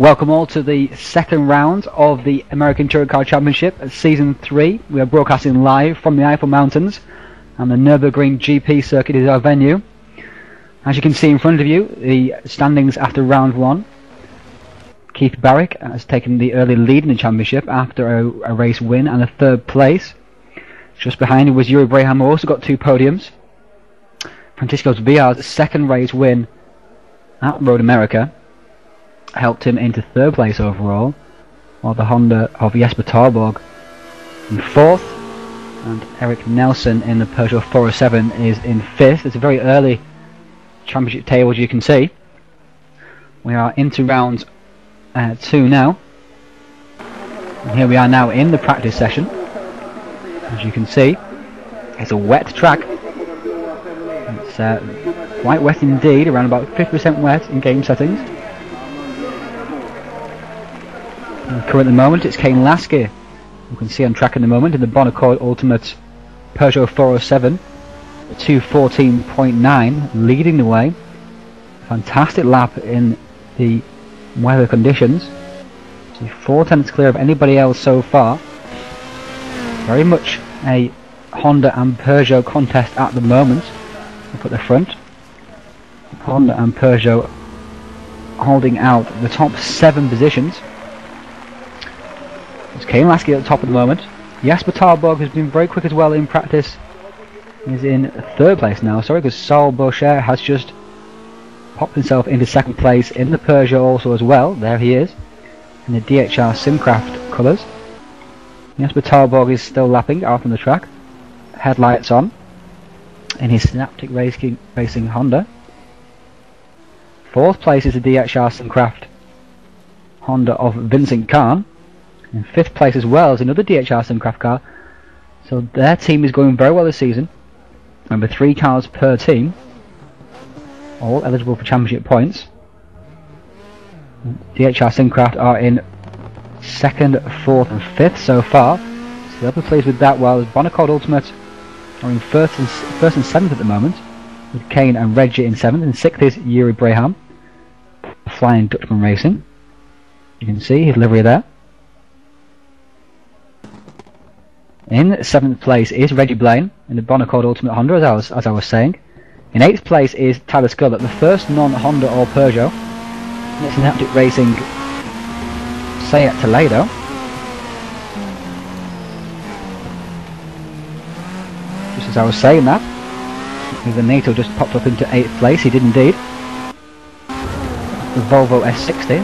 Welcome all to the second round of the American Touring Car Championship Season 3. We are broadcasting live from the Eiffel Mountains, and the Nuerburgring GP circuit is our venue. As you can see in front of you, the standings after round 1. Keith Barrick has taken the early lead in the championship after a race win and a third place. Just behind him was Yuri Braham, who also got 2 podiums. Francisco Villar's second race win at Road America helped him into third place overall, while the Honda of Jesper Tarborg in fourth, and Eric Nelson in the Peugeot 407 is in fifth. It's a very early championship table, as you can see. We are into round 2 now, and here we are now in the practice session. As you can see, it's a wet track. It's quite wet indeed, around about 50% wet in game settings. Current at the moment, it's Kane Lasky, you can see on track at the moment in the Bonaccord Ultimate Peugeot 407, 2:14.9, leading the way. Fantastic lap in the weather conditions. So 4 tenths clear of anybody else so far. Very much a Honda and Peugeot contest at the moment. Up at the front, Honda and Peugeot holding out the top 7 positions. It's Kane Lasky at the top at the moment. Jesper Tarborg has been very quick as well in practice. He's in third place now, sorry, because Saul Boucher has just popped himself into second place in the Peugeot also as well. There he is, in the DHR Simcraft colours. Jesper Tarborg is still lapping out on the track, headlights on, in his Synaptic Racing Honda. Fourth place is the DHR Simcraft Honda of Vincent Kahn. In fifth place as well is another DHR Simcraft car. So their team is going very well this season. Remember, 3 cars per team, all eligible for championship points. DHR Simcraft are in 2nd, 4th and 5th so far, so they'll be pleased with that, while Bonaccord Ultimate are in 1st and 7th at the moment, with Kane and Reggie in 7th, and 6th is Yuri Braham, Flying Dutchman Racing. You can see his livery there. In 7th place is Reggie Blaine in the Bonaccord Ultimate Honda, as I was saying. In 8th place is Tyler Scullett, the first non-Honda or Peugeot. And it's Synaptic Racing Seat Toledo. Just as I was saying that, the NATO just popped up into 8th place, he did indeed. The Volvo S60.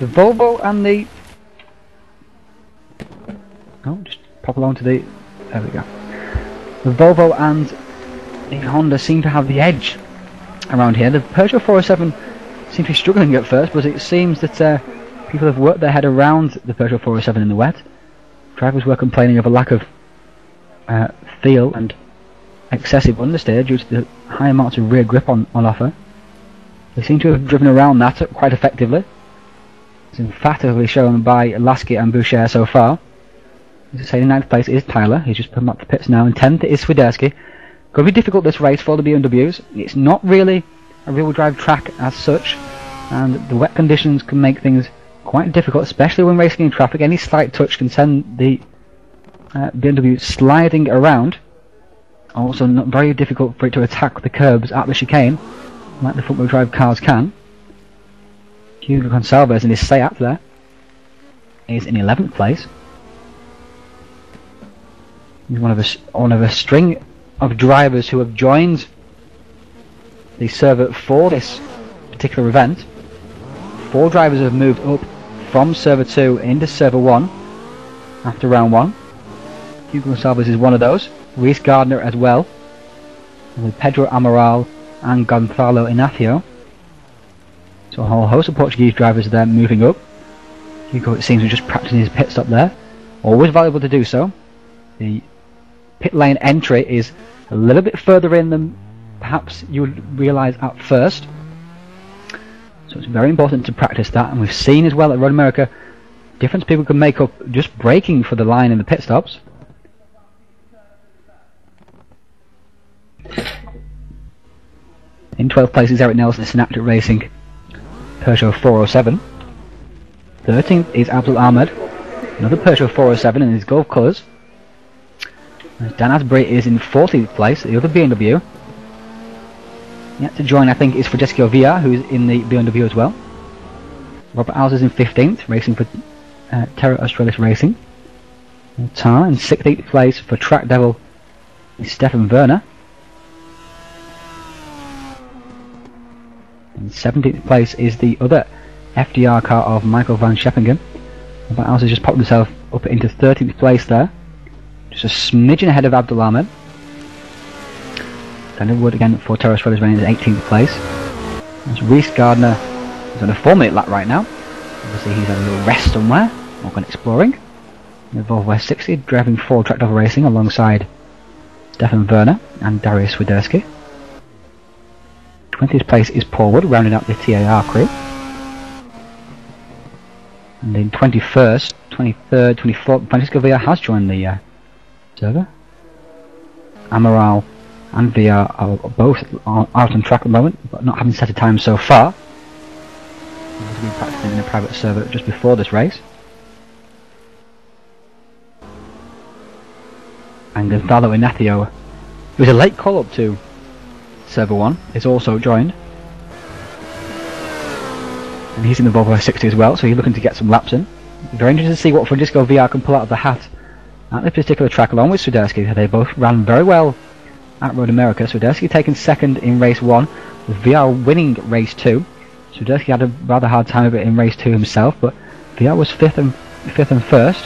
The Volvo and the... Oh, just pop along to the... There we go. The Volvo and the Honda seem to have the edge around here. The Peugeot 407 seems to be struggling at first, but it seems that people have worked their head around the Peugeot 407 in the wet. Drivers were complaining of a lack of feel and excessive understeer due to the high amounts of rear grip on offer. They seem to have driven around that quite effectively. It's emphatically shown by Lasky and Boucher so far. As I say, in 9th place is Tyler, he's just put him up the pits now. In 10th is Swiderski. Going to be difficult this race for the BMWs. It's not really a real drive track as such, and the wet conditions can make things quite difficult, especially when racing in traffic. Any slight touch can send the BMW sliding around. Also not very difficult for it to attack the curbs at the chicane, like the front-wheel drive cars can. Hugo Gonçalves in his Seat there is in 11th place. He's one of a string of drivers who have joined the server for this particular event. 4 drivers have moved up from server 2 into server 1 after round 1. Hugo Gonçalves is one of those. Reese Gardner as well, and with Pedro Amaral and Gonzalo Inacio. So a whole host of Portuguese drivers there moving up. Hugo, it seems, was just practicing his pit stop there. Always valuable to do so. The pit lane entry is a little bit further in than perhaps you would realise at first, so it's very important to practice that. And we've seen as well at Road America difference people can make up just braking for the line in the pit stops. In 12th place is Eric Nelson, Synaptic Racing, Peugeot 407. 13th is Abdul Ahmed, another Peugeot 407 in his Gulf colours. Dan Asbury is in 14th place, the other BMW. Yet to join, I think, is Francesco Villa, who's in the BMW as well. Robert Alves is in 15th, racing for Terra Australis Racing. Tar in 16th place for Track Devil is Stefan Werner. In 17th place is the other FDR car of Michael van Scheppingen. Robert Alves has just popped himself up into 13th place there. Just a smidgen ahead of Abdul Ahmed. Daniel Wood again for Terra Australis Racing in 18th place. There's Reese Gardner. He's on a 4-minute lap right now. Obviously he's had a little rest somewhere, or gone exploring. The Volvo S60 driving for Track Devil Racing alongside Stefan Werner and Darius Swiderski. 20th place is Paul Wood, rounding out the TAR crew. And in 21st, 23rd, 24th, Francisco Villa has joined the server. Amaral and Villa are both out on track at the moment, but not having set a time so far. They've been practicing in a private server just before this race. And Gonzalo Ignacio, who is a late call-up to Server 1, is also joined. And he's in the Volvo S60 as well, so he's looking to get some laps in. Very interesting to see what Francisco VR can pull out of the hat at this particular track, along with Swiderski. They both ran very well at Road America. Swiderski taking second in race 1, with VR winning race 2. Swiderski had a rather hard time of it in race 2 himself, but VR was fifth and first.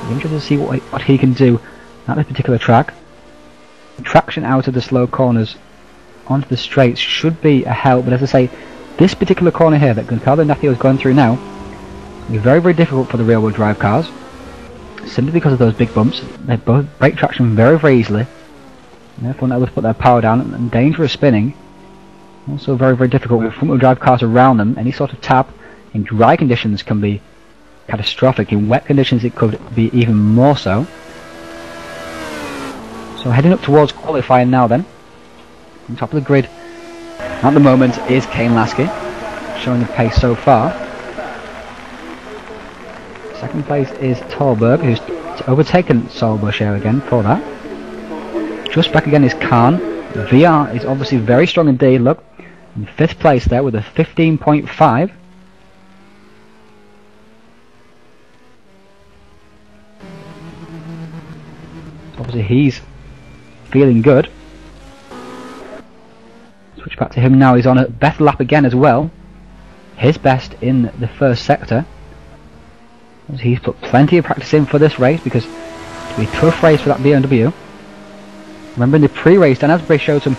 Very interesting to see what he can do at this particular track. Traction out of the slow corners onto the straights should be a help, but as I say, this particular corner here that Gonzalo Ignacio is going through now will be very, very difficult for the rear-wheel drive cars, simply because of those big bumps. They both break traction very, very easily, and therefore not able to put their power down, and dangerous spinning. Also very, very difficult with front-wheel drive cars around them. Any sort of tap in dry conditions can be catastrophic. In wet conditions it could be even more so. So heading up towards qualifying now then. On top of the grid at the moment is Kane Lasky, showing the pace so far. Second place is Tolberg, who's overtaken Solbershare again for that. Just back again is Khan. VR is obviously very strong indeed, look. In 5th place there with a 15.5. Obviously he's feeling good. Switch back to him now, he's on a better lap again as well. His best in the first sector. He's put plenty of practice in for this race, because it'll be a tough race for that BMW. Remember in the pre-race, Dan Asbury showed some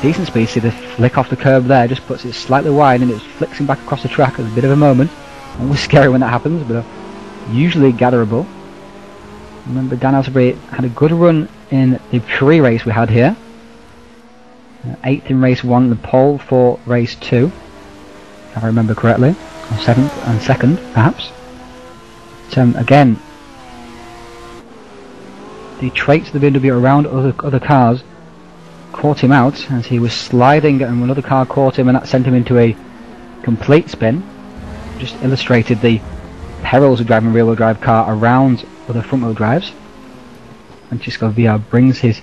decent speed. See the flick off the curb there, just puts it slightly wide and it's flicking back across the track at a bit of a moment. Always scary when that happens, but usually gatherable. Remember Dan Asbury had a good run in the pre-race we had here. 8th in race 1, the pole for race 2, if I remember correctly, or 7th and 2nd perhaps. But, again, the traits of the BMW around other cars caught him out as he was sliding, and another car caught him and that sent him into a complete spin. Just illustrated the perils of driving a rear-wheel drive car around other front-wheel drives. Francisco Villa brings his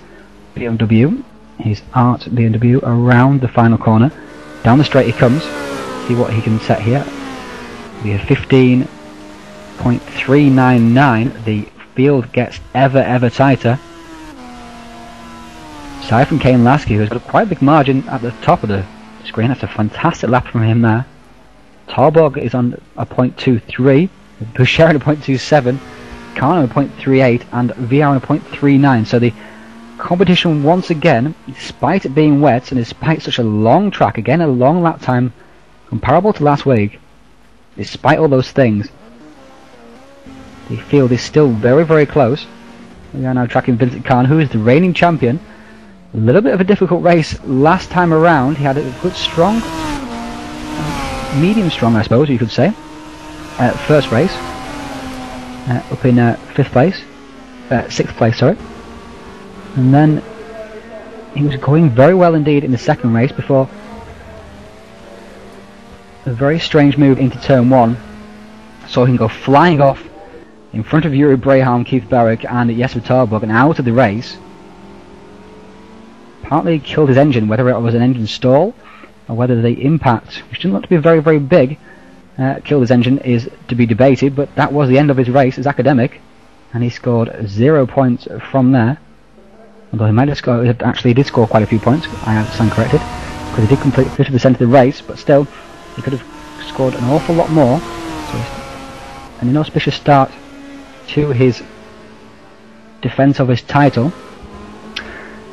BMW, his art BMW, around the final corner. Down the straight he comes. See what he can set here. We have 15.399. The field gets ever tighter. Aside from Kane Lasky, who's got a quite big margin at the top of the screen. That's a fantastic lap from him there. Tarborg is on a 0.23, Boucher on a 0.27, Khan on a 0.38, and VR on a 0.39. So the competition once again, despite it being wet and despite such a long track, again a long lap time comparable to last week, despite all those things, the field is still very close. We are now tracking Vincent Khan, who is the reigning champion. A little bit of a difficult race last time around. He had a good strong, medium strong I suppose you could say, first race, up in 5th place, 6th place sorry, and then he was going very well indeed in the second race before a very strange move into turn 1. So he can go flying off in front of Yuri Braham, Keith Barrick and Jesper Torborg and out of the race. Partly killed his engine, whether it was an engine stall or whether the impact, which didn't look to be very, very big, killed his engine is to be debated, but that was the end of his race as academic, and he scored 0 points from there. Although he might have scored, actually he did score quite a few points, I stand corrected, because he did complete 50% of the race, but still, he could have scored an awful lot more. So an inauspicious start to his defence of his title.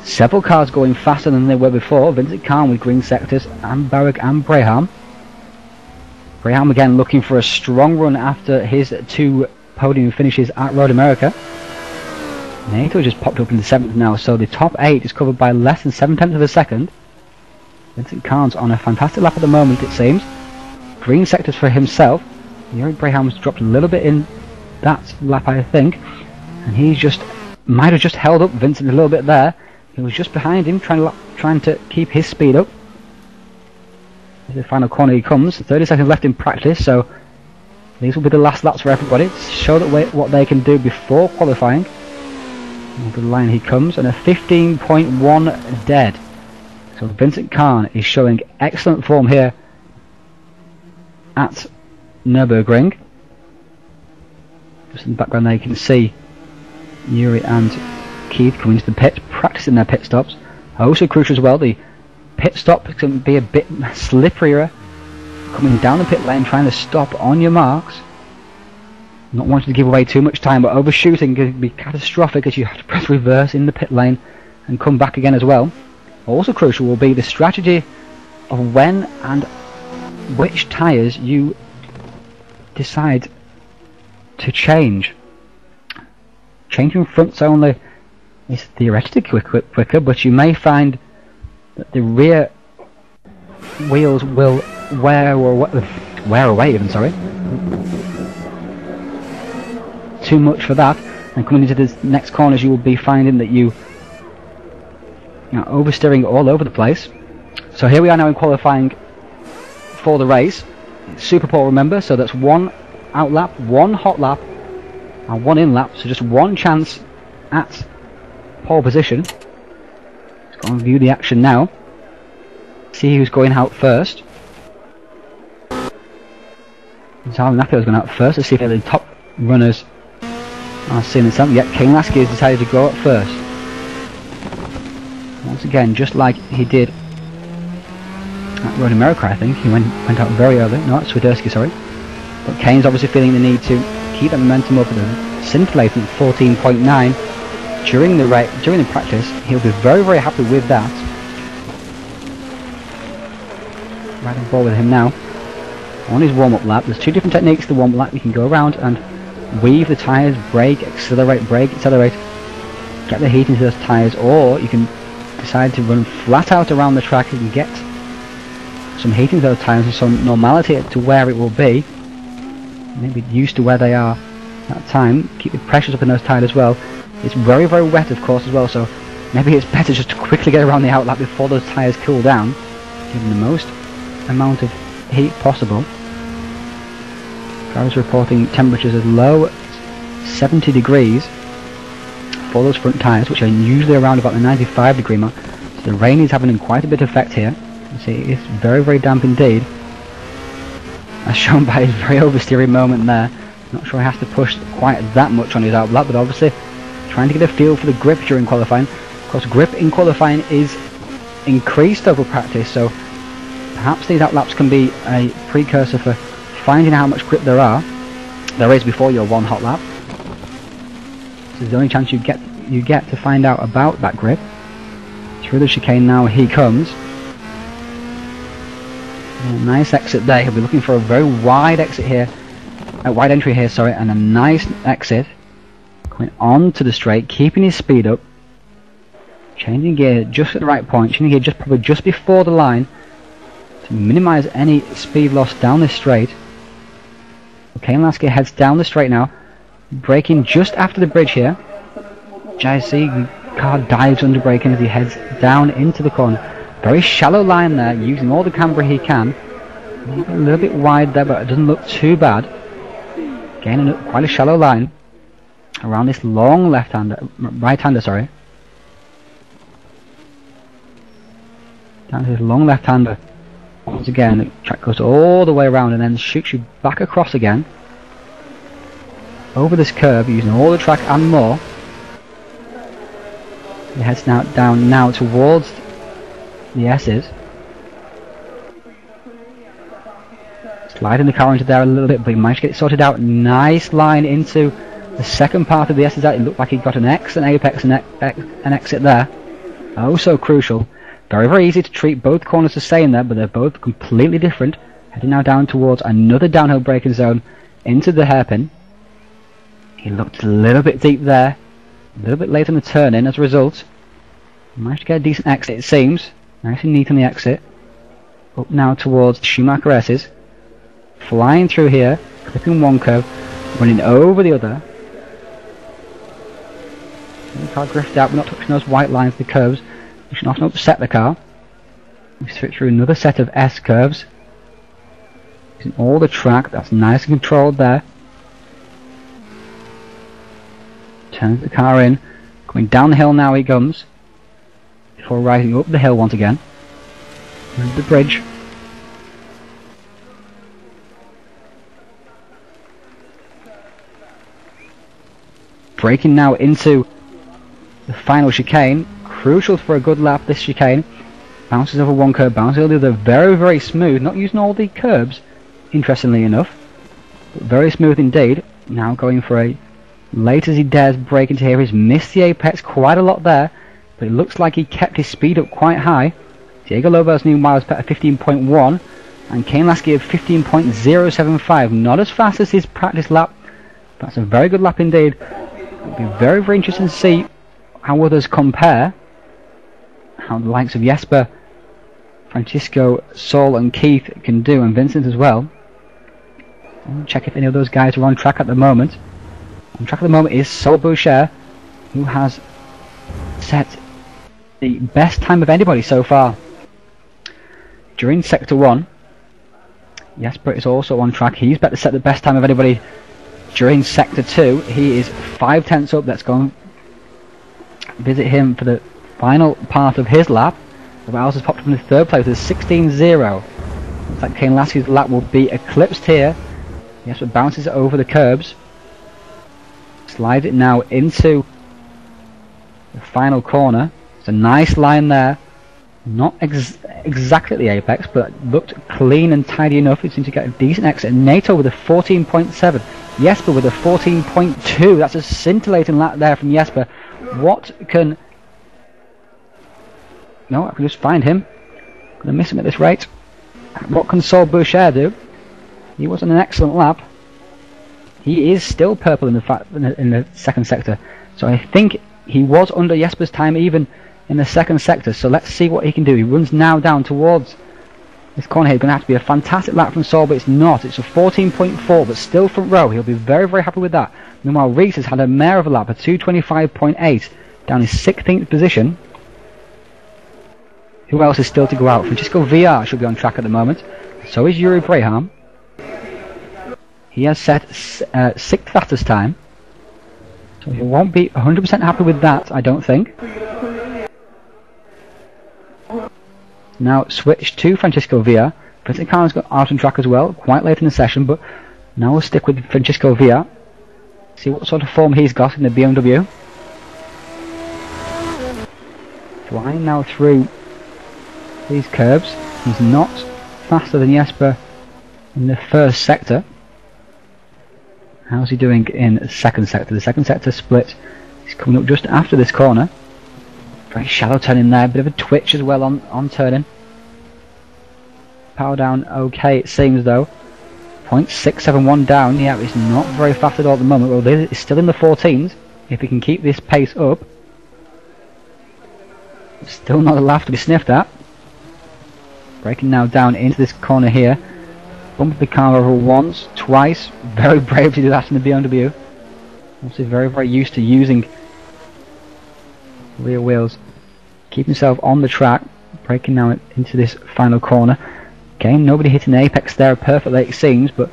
Several cars going faster than they were before. Vincent Kahn with green sectors and Barrick and Braham. Braham again looking for a strong run after his 2 podium finishes at Road America. NATO just popped up in the 7th now, so the top 8 is covered by less than 7/10 of a second. Vincent Kahn's on a fantastic lap at the moment, it seems. Green sectors for himself. Yuri Braham's dropped a little bit in that lap, I think, and he might have just held up Vincent a little bit there. He was just behind him, trying to keep his speed up. The final corner he comes. 30 seconds left in practice, so these will be the last laps for everybody to show that what they can do before qualifying. Over the line he comes, and a 15.1 dead. So Vincent Kahn is showing excellent form here at Nuerburgring. Just in the background there you can see Yuri and Keith coming into the pit, practicing their pit stops. Also crucial as well, the pit stop can be a bit slipperier, coming down the pit lane, trying to stop on your marks, not wanting to give away too much time, but overshooting can be catastrophic as you have to press reverse in the pit lane and come back again as well. Also crucial will be the strategy of when and which tyres you decide to change. Changing fronts only is theoretically quicker, but you may find that the rear wheels will wear away even, sorry. Too much for that, and coming into the next corners you will be finding that you know, oversteering all over the place. So here we are now in qualifying for the race. It's Super Pole, remember, so that's 1 out lap, 1 hot lap and 1 in lap, so just 1 chance at pole position. Let's go and view the action now. See who's going out first. Zarlin Napio is going out first. Let's see if the top runners are seeing this out. Yet Kane Lasky has decided to go up first. Once again, just like he did at Road America, I think. He went out very early. No, it's Swiderski, sorry. But Kane's obviously feeling the need to keep that momentum up at a scintillating 14.9 during the practice. He'll be very, very happy with that. Right on board with him now. On his warm-up lap, there's 2 different techniques to the warm-up lap. You can go around and weave the tyres, brake, accelerate, get the heat into those tyres, or you can decide to run flat out around the track and get some heat into those tyres and some normality to where it will be. Maybe used to where they are at that time. Keep the pressures up in those tyres as well. It's very, very wet of course as well, so maybe it's better just to quickly get around the outlap before those tyres cool down, giving the most amount of heat possible. Drivers reporting temperatures as low as 70 degrees for those front tyres, which are usually around about the 95 degree mark. So the rain is having quite a bit of effect here. You see, it's very, very damp indeed, as shown by his very oversteering moment there. Not sure he has to push quite that much on his outlap, but obviously trying to get a feel for the grip during qualifying. Of course, grip in qualifying is increased over practice, so perhaps these outlaps can be a precursor for finding how much grip there is before your 1 hot lap. This is the only chance you get to find out about that grip. Through the chicane now he comes. A nice exit there. He'll be looking for a very wide exit here, a wide entry here, sorry, and a nice exit. Coming on to the straight, keeping his speed up, changing gear just at the right point, changing gear probably just before the line to minimise any speed loss down this straight. Kane Lasky heads down the straight now, braking just after the bridge here. JC car dives under braking as he heads down into the corner. Very shallow line there, using all the camber he can. Maybe a little bit wide there, but it doesn't look too bad. Again, quite a shallow line around this long right-hander, sorry. Down to this long left-hander. Once again, the track goes all the way around and then shoots you back across again. Over this curve, using all the track and more. He heads down now towards the S's. Sliding the car into there a little bit, but he managed to get it sorted out. Nice line into the second part of the S's. It looked like he got an X, an apex, and an exit there. Oh, so crucial. Very, very easy to treat both corners the same there, but they're both completely different. Heading now down towards another downhill braking zone into the hairpin. He looked a little bit deep there, a little bit late on the turn in as a result. Managed to get a decent exit, it seems. Nice and neat on the exit. Up now towards the Schumacher S's. Flying through here, clipping one curve, running over the other. The car drifted out, we're not touching those white lines, the curves. We should not upset the car. We switch through another set of S curves. Using all the track, that's nice and controlled there. Turns the car in. Going down the hill now he comes. Before rising up the hill once again. Over the bridge. Braking now into the final chicane. Crucial for a good lap, this chicane. Bounces over one curb, bounces over the other. Very, very smooth. Not using all the curbs, interestingly enough. But very smooth indeed. Now going for a late as he dares brake into here. He's missed the apex quite a lot there. But it looks like he kept his speed up quite high. Diego Lopez's new miles per 15.1. And Kane Lasky of 15.075. Not as fast as his practice lap. That's a very good lap indeed. It'll be very, very interesting to see how others compare. How the likes of Jesper, Francisco, Saul and Keith can do, and Vincent as well. I'll check if any of those guys are on track at the moment. On track at the moment is Saul Boucher, who has set the best time of anybody so far. During Sector 1, Jesper is also on track. He's better set the best time of anybody. During Sector 2, he is 5 tenths up. Let's go and visit him for the final part of his lap. The Rouse has popped up in the third place with 16.0. Looks like Kane Lasky's lap will be eclipsed here. Jesper bounces it over the curbs. Slides it now into the final corner. It's a nice line there. Not exactly at the apex, but looked clean and tidy enough. It seemed to get a decent exit. NATO with a 14.7. Jesper with a 14.2. That's a scintillating lap there from Jesper. What can... No, I can just find him. I'm going to miss him at this rate. What can Saul Boucher do? He was on an excellent lap. He is still purple in the second sector. So I think he was under Jesper's time even in the second sector. So let's see what he can do. He runs now down towards this corner here. It's going to have to be a fantastic lap from Saul, but it's not. It's a 14.4, but still front row. He'll be very, very happy with that. Meanwhile, Reese has had a mare of a lap, a 225.8, down his 16th position. Who else is still to go out? Francisco VR should be on track at the moment. So is Yuri Braham. He has set 6th fastest time. So he won't be 100% happy with that, I don't think. Now switch to Francisco Villa. Vincent Carlin's got out on track as well, quite late in the session, but now we'll stick with Francisco Villa. See what sort of form he's got in the BMW. Flying now through these curbs. He's not faster than Jesper in the first sector. How's he doing in the second sector? The second sector split. He's coming up just after this corner. Very shallow turn in there, bit of a twitch as well on turning. Power down okay it seems though. 0.671 down, yeah, it's not very fast at all at the moment. Well, it's still in the 14s. If he can keep this pace up. Still not a laugh to be sniffed at. Braking now down into this corner here. Bumped the car over once, twice. Very brave to do that in the BMW. Obviously very, very used to using rear wheels. Keep himself on the track, braking now into this final corner. Again, nobody hitting the apex there perfectly it seems, but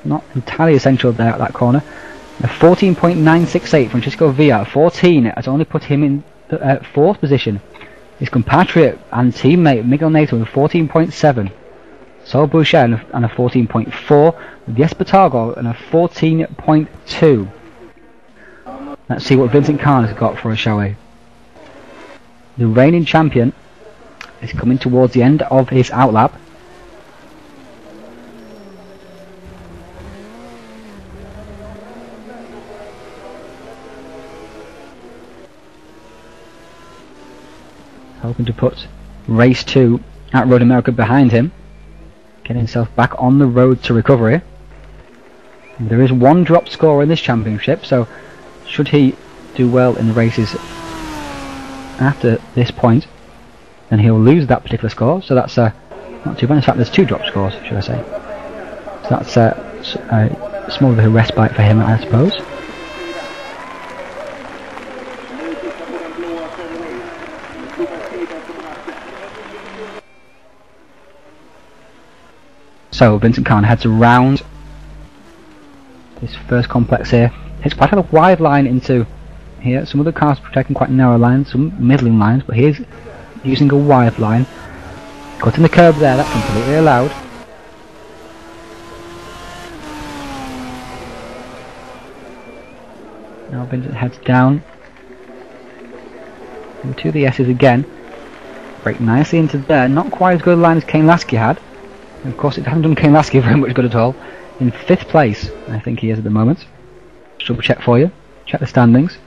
not entirely essential there at that corner. A 14.968 Francisco Villa. 14 has only put him in the 4th position. His compatriot and teammate Miguel Neto with 14.7. Sol Boucher and a 14.4. Jesper Targo and a 14.2. Let's see what Vincent Kahn has got for us, shall we? The reigning champion is coming towards the end of his outlap. Hoping to put race 2 at Road America behind him. Getting himself back on the road to recovery. And there is one drop score in this championship, so should he do well in the races after this point, then he'll lose that particular score, so that's not too bad. In fact, there's 2 drop scores, should I say. So that's a small bit of a respite for him, I suppose. So Vincent Kahn heads around this first complex here. It's quite a wide line into here. Some of the cars are taking quite narrow lines, some middling lines, but he's using a wide line. Cutting the curb there, that's completely allowed. Now Vincent heads down into the S's again. Brake nicely into there. Not quite as good a line as Kane Lasky had. And of course, it hasn't done Kane Lasky very much good at all. In 5th place, I think he is at the moment. Double check for you. Check the standings.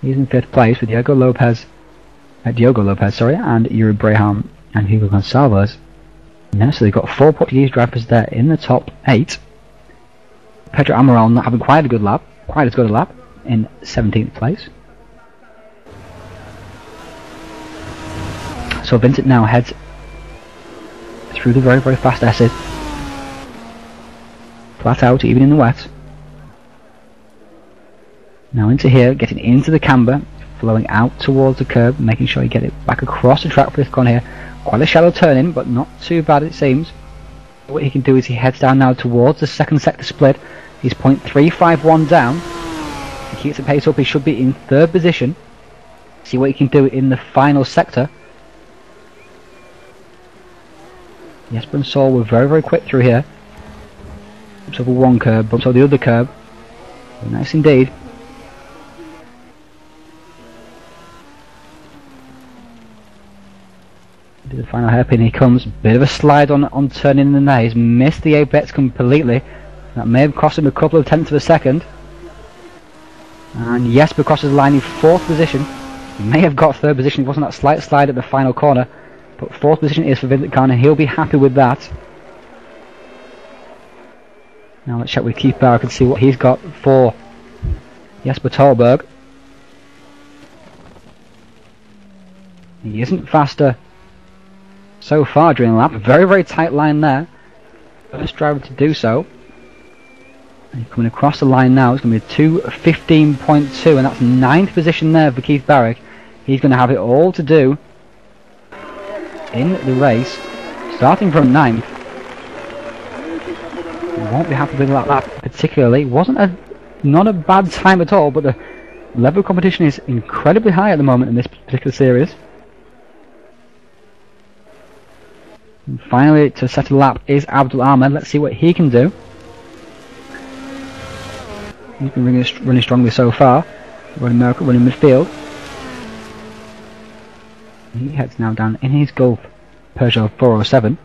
He's in 5th place with Diogo Lopez, and Yuri Braham and Hugo Gonçalves. And so they've got 4 Portuguese drivers there in the top 8. Pedro Amaral not having quite as good a lap, in 17th place. So Vincent now heads through the very, very fast S's. Flat out, even in the wet. Now into here, getting into the camber, flowing out towards the curb, making sure you get it back across the track for this corner here. Quite a shallow turn in, but not too bad it seems. What he can do is he heads down now towards the second sector split. He's 0.351 down. If he keeps the pace up, he should be in 3rd position. See what he can do in the final sector. Jesper and Sol were very, very quick through here. Bumps over one curb, bumps over the other curb. Very nice indeed. To the final hairpin he comes. Bit of a slide on turning in there. He's missed the apex completely. That may have cost him a couple of tenths of a second. And Jesper crosses the line in 4th position. He may have got 3rd position. It wasn't that slight slide at the final corner. But 4th position is for Vincent Kahn, and he'll be happy with that. Now let's check with Keith Barrow and see what he's got for Jesper Tolberg. He isn't faster so far during the lap. Very, very tight line there. First driver to do so. And coming across the line now, it's going to be 2:15.2, and that's 9th position there for Keith Barrick. He's going to have it all to do in the race, starting from 9th. Won't be happy with that lap particularly. Not a bad time at all, but the level of competition is incredibly high at the moment in this particular series. And finally, to set a lap is Abdul Ahmed. Let's see what he can do. He's been running strongly so far. Running midfield. He heads now down in his Golf Peugeot 407.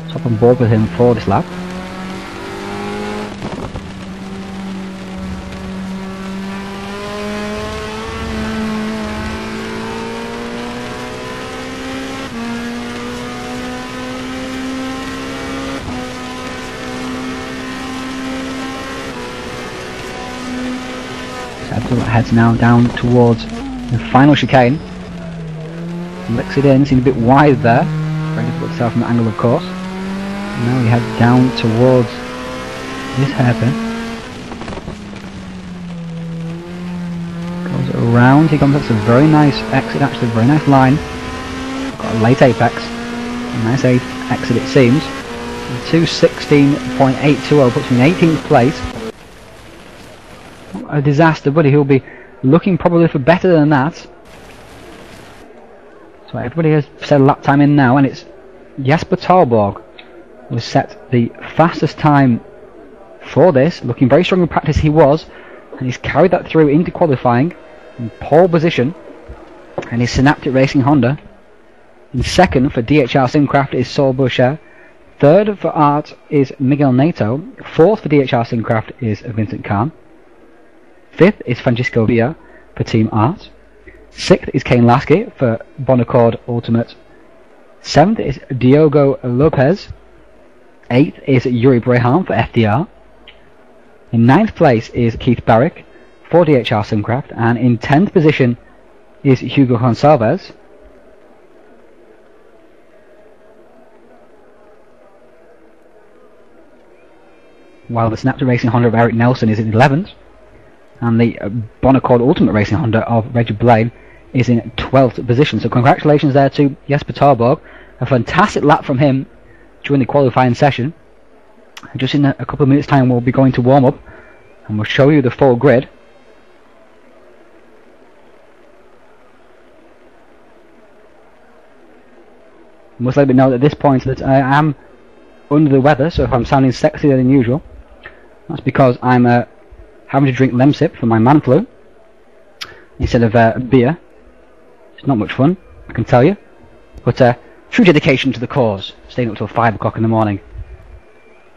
Top on board with him for this lap. Heads now down towards the final chicane. Licks it in, seems a bit wide there. Very difficult to tell from the angle, of course. And now we head down towards this hairpin. Goes round he comes. That's a very nice exit, actually, a very nice line. Got a late apex. A nice exit it seems. 2:16.820 puts him in 18th place. Not a disaster, but he'll be looking probably for better than that. So everybody has set a lap time in now, and it's Jesper Tarborg who has set the fastest time for this. Looking very strong in practice he was, and he's carried that through into qualifying in pole position. And his Synaptic Racing Honda. In second for DHR Simcraft is Saul Boucher. Third for Art is Miguel Neto. Fourth for DHR Simcraft is Vincent Kahn. Fifth is Francisco Villa for Team Art. Sixth is Kane Lasky for Bonaccord Ultimate. Seventh is Diogo Lopez. Eighth is Yuri Breham for FDR. In ninth place is Keith Barrick for DHR Simcraft, and in 10th position is Hugo Gonçalves. While the Synaptic Racing Honda of Eric Nelson is in 11th, and the Bonaccord Ultimate Racing Honda of Reggie Blaine is in 12th position. So congratulations there to Jesper Tarborg. A fantastic lap from him during the qualifying session. Just in a couple of minutes time we'll be going to warm up, and we'll show you the full grid. I must let you know at this point that I am under the weather, so if I'm sounding sexier than usual, that's because I'm having to drink Lemsip for my man flu instead of beer. It's not much fun, I can tell you, but true dedication to the cause, staying up till 5 o'clock in the morning.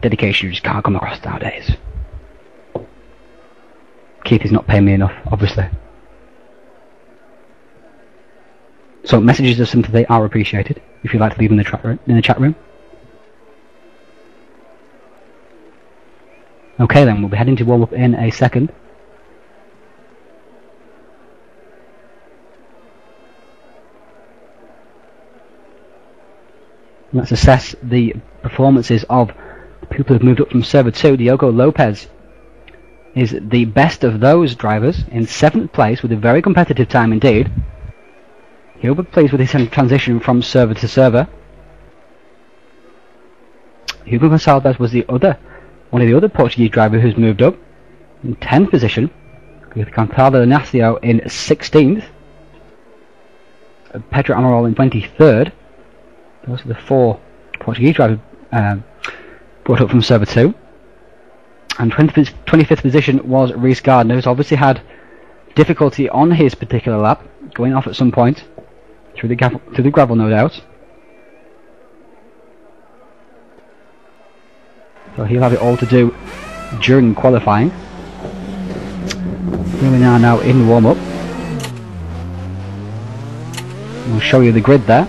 Dedication you just can't come across nowadays. Keith is not paying me enough, obviously. So messages of sympathy are appreciated if you'd like to leave them in the chat room. Okay then, we'll be heading to warm up in a second. Let's assess the performances of the people who have moved up from Server 2. Diogo Lopez is the best of those drivers, in 7th place with a very competitive time indeed. He'll be pleased with his transition from server to server. Hugo Gonçalves was one of the other Portuguese drivers who's moved up in 10th position, with Campado Inácio in 16th, Pedro Amaral in 23rd. Those are the 4 Portuguese drivers brought up from Server 2. And 25th position was Reece Gardner, who's obviously had difficulty on his particular lap, going off at some point, through the gravel no doubt. So he'll have it all to do during qualifying. Here we are now in warm-up. We'll show you the grid there.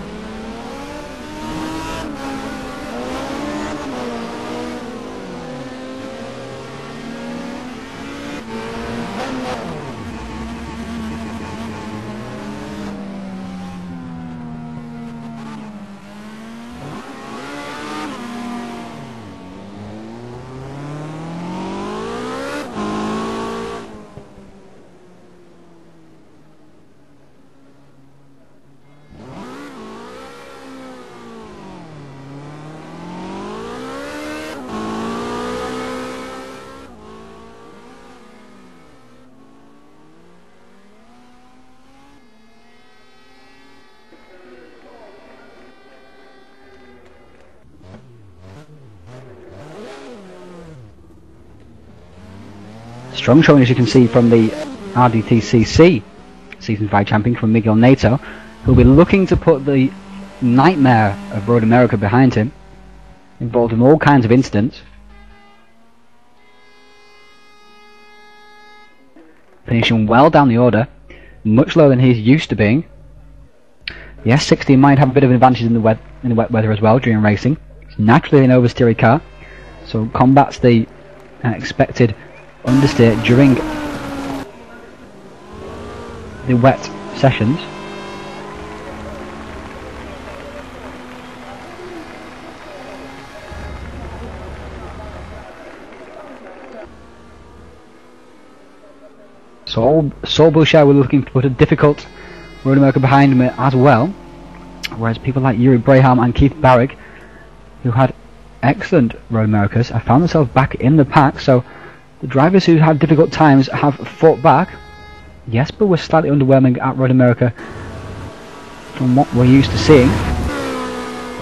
Strong showing, as you can see, from the RDTCC Season 5 champion from Miguel Neto, who'll be looking to put the nightmare of Road America behind him, involved in all kinds of incidents. Finishing well down the order, much lower than he's used to being. The S60 might have a bit of an advantage in the wet weather as well during racing. It's naturally an oversteery car, so combats the expected understeer during the wet sessions. Saul Boucher were looking to put a difficult road America behind him as well, whereas people like Yuri Braham and Keith Barrick, who had excellent road Americas, have found themselves back in the pack. So the drivers who had difficult times have fought back. Jesper was slightly underwhelming at Road America from what we're used to seeing,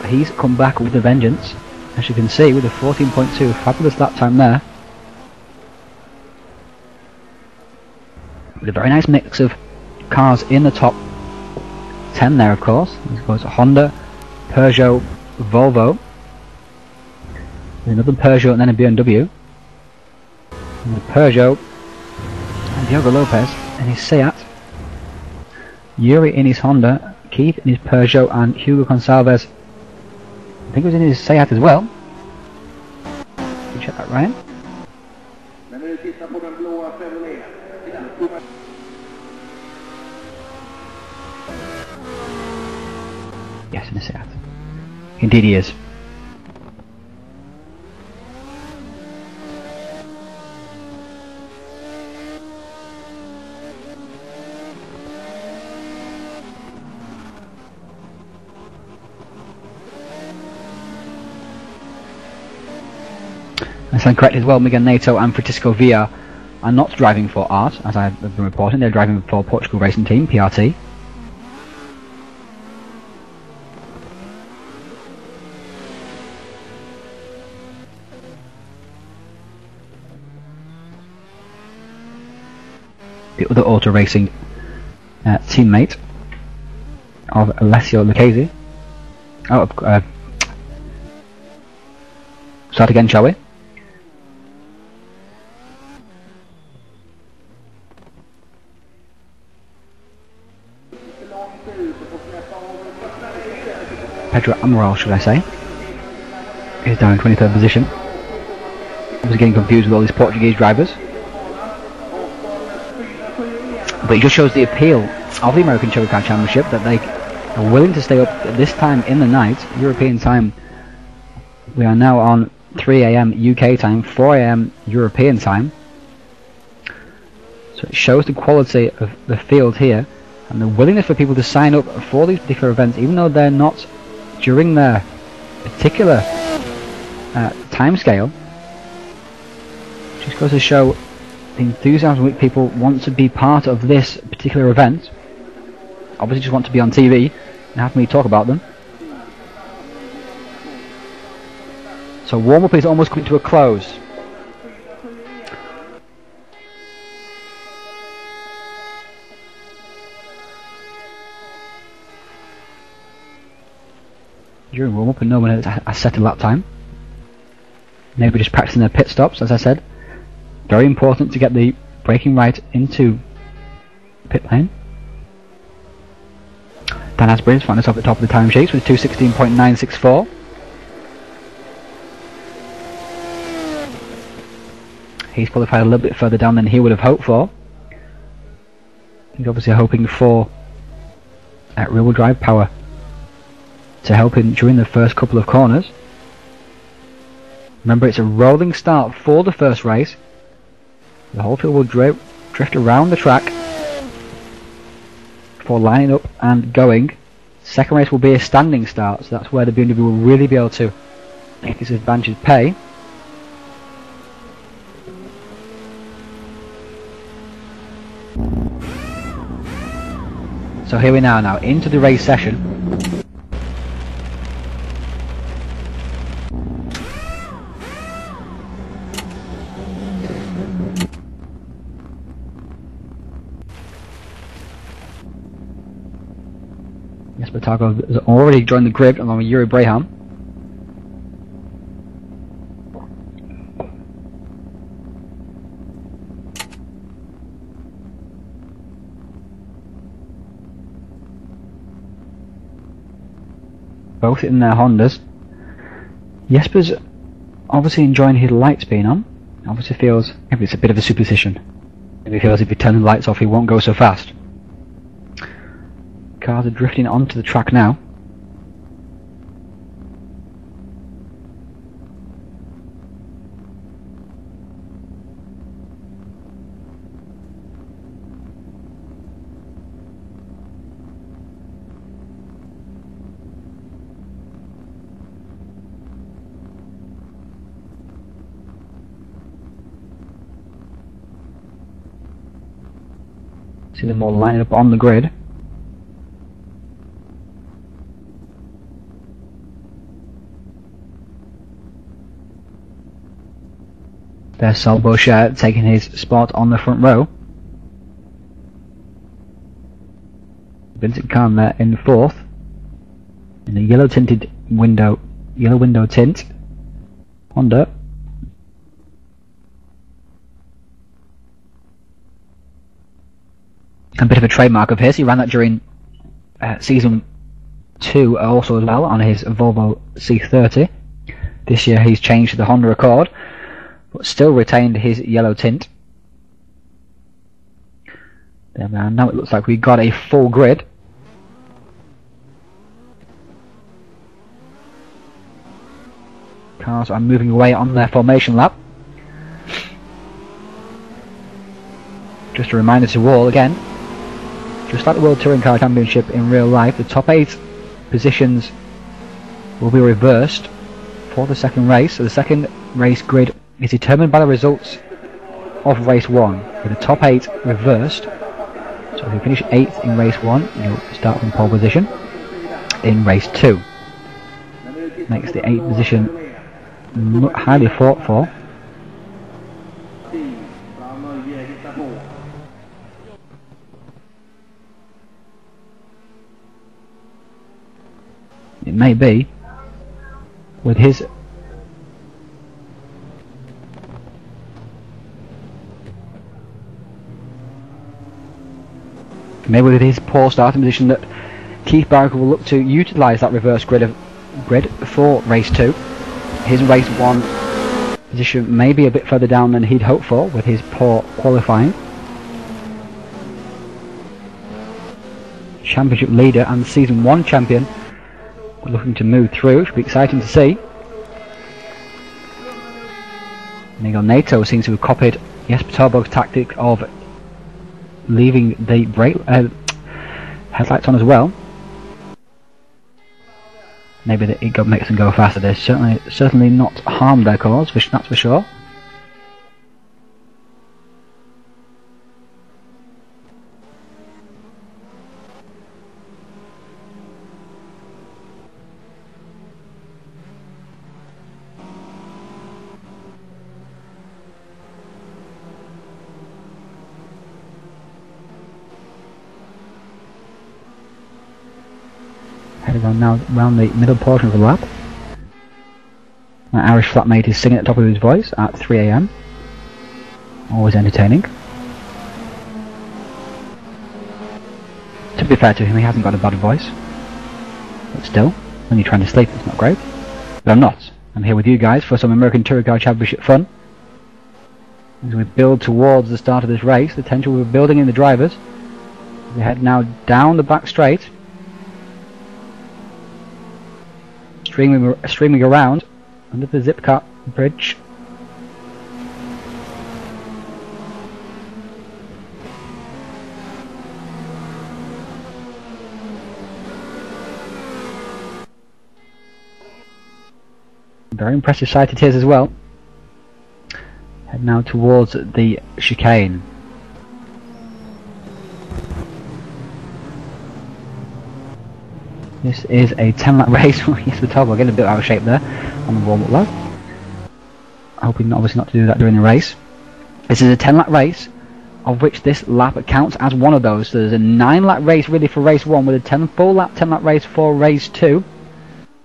but he's come back with a vengeance, as you can see, with a 14.2, fabulous lap time there, with a very nice mix of cars in the top 10 there, of course. Of course, Honda, Peugeot, Volvo, another Peugeot and then a BMW, and a Peugeot, and Diogo Lopez in his Seat, Yuri in his Honda, Keith in his Peugeot, and Hugo Gonçalves, I think it was in his Seat as well. Can you check that, Ryan? Yes, in his Seat. Indeed he is. I stand correct as well. Miguel Neto and Francisco Villa are not driving for Art, as I've been reporting. They're driving for Portugal Racing Team, PRT. The other auto racing teammate of Alessio Lucchesi. Start again, shall we? Pedro Amaral, should I say, is down in 23rd position. I was getting confused with all these Portuguese drivers. But it just shows the appeal of the American Chevy Car Championship, that they are willing to stay up at this time in the night, European time. We are now on 3 AM UK time, 4 AM European time. So it shows the quality of the field here, and the willingness for people to sign up for these particular events, even though they're not during their particular time scale. Just goes to show the enthusiasm with people want to be part of this particular event. Obviously just want to be on TV and have me talk about them. So warm-up is almost coming to a close. During warm-up, and no one has set a lap time. Maybe just practicing their pit stops, as I said. Very important to get the braking right into pit lane. Dan Asbury's found us off the top of the timesheets with 2:16.964. He's qualified a little bit further down than he would have hoped for. He's obviously hoping for rear-wheel drive power to help him during the first couple of corners. Remember, it's a rolling start for the first race. The whole field will drift around the track before lining up and going. Second race will be a standing start, so that's where the BMW will really be able to make its advantage pay. So here we are now into the race session. Jesper has already joined the grid along with Yuri Braham. Both in their Hondas. Jesper's obviously enjoying his lights being on. Obviously feels maybe it's a bit of a superstition. Maybe feels if he turns the lights off he won't go so fast. Cars are drifting onto the track now. See them all lining up on the grid. There's Sol Boucher taking his spot on the front row. Vincent Khan there in 4th. In the yellow window tint. Honda. A bit of a trademark of his. He ran that during season 2 also as well on his Volvo C30. This year he's changed to the Honda Accord, but still retained his yellow tint. There we are. Now it looks like we've got a full grid. Cars are moving away on their formation lap. Just a reminder to all again, just like the World Touring Car Championship in real life, the top 8 positions will be reversed for the second race. So the second race grid is determined by the results of race 1, with the top 8 reversed. So if you finish 8th in race 1, you'll start from pole position in race 2. Makes the 8th position highly fought for. It may be with his poor starting position that Keith Barker will look to utilise that reverse grid for race 2. His race 1 position may be a bit further down than he'd hoped for with his poor qualifying. Championship leader and season 1 champion looking to move through. Should be exciting to see. Miguel Neto seems to have copied Jesper Torbog's tactic of leaving the brake headlights on as well. Maybe it makes them go faster. They're certainly not harmed their cause, that's for sure. Heading on now around the middle portion of the lap. My Irish flatmate is singing at the top of his voice at 3 AM. Always entertaining. To be fair to him, he hasn't got a bad voice. But still, when you're trying to sleep, it's not great. But I'm not. I'm here with you guys for some American Touring Car Championship fun. As we build towards the start of this race, the tension we're building in the drivers. We head now down the back straight. Streaming around under the Zipcar bridge. Very impressive sight it is as well. Head now towards the chicane. This is a 10-lap race. Yes, the top will get a bit out of shape there on the warm-up lap. Hoping obviously not to do that during the race. This is a 10-lap race, of which this lap counts as one of those. So there's a 9-lap race really for race 1, with a full lap 10-lap race for race 2.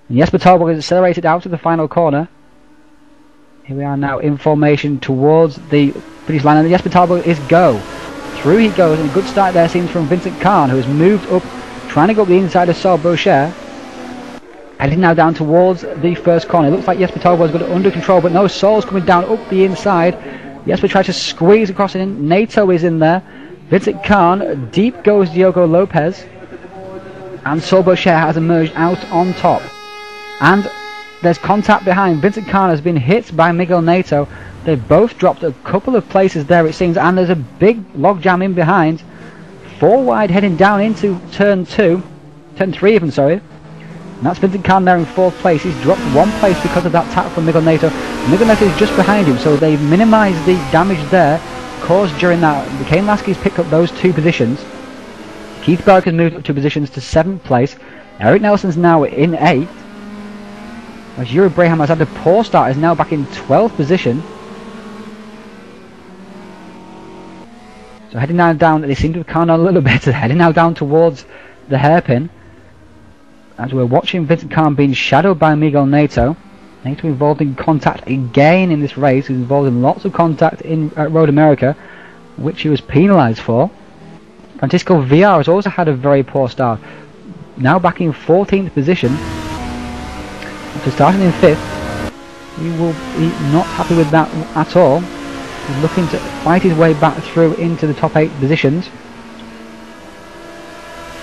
And Jesper Torbog has accelerated out to the final corner. Here we are now in formation towards the finish line, and Jesper Torbog is go. Through he goes, and a good start there seems from Vincent Khan, who has moved up, trying to go up the inside of Sol Boucher. Heading now down towards the first corner. It looks like Jesper Torbog's got it under control, but no, Sol's coming down up the inside. Jesper tries to squeeze across it in. Nato is in there. Vincent Khan, deep goes Diogo Lopez. And Sol Boucher has emerged out on top. And there's contact behind. Vincent Khan has been hit by Miguel Nato. They've both dropped a couple of places there, it seems, and there's a big logjam in behind. 4 wide heading down into turn 3 even, sorry. And that's Vincent Khan there in 4th place. He's dropped 1 place because of that tap from Miguel Nato. Miguel Nato is just behind him, so they've minimised the damage there. caused during that, Kane Lasky's picked up those 2 positions. Keith Barrick has moved up 2 positions to 7th place. Eric Nelson's now in 8th. As Yuri Braham has had a poor start, is now back in 12th position. So heading now down, they seem to have calmed down a little bit, heading now down towards the hairpin. As we're watching Vincent Khan being shadowed by Miguel Neto. Neto involved in contact again in this race. He was involved in lots of contact at Road America, which he was penalised for. Francisco Villar has also had a very poor start. Now back in 14th position. After starting in 5th, he will be not happy with that at all. He's looking to fight his way back through into the top 8 positions.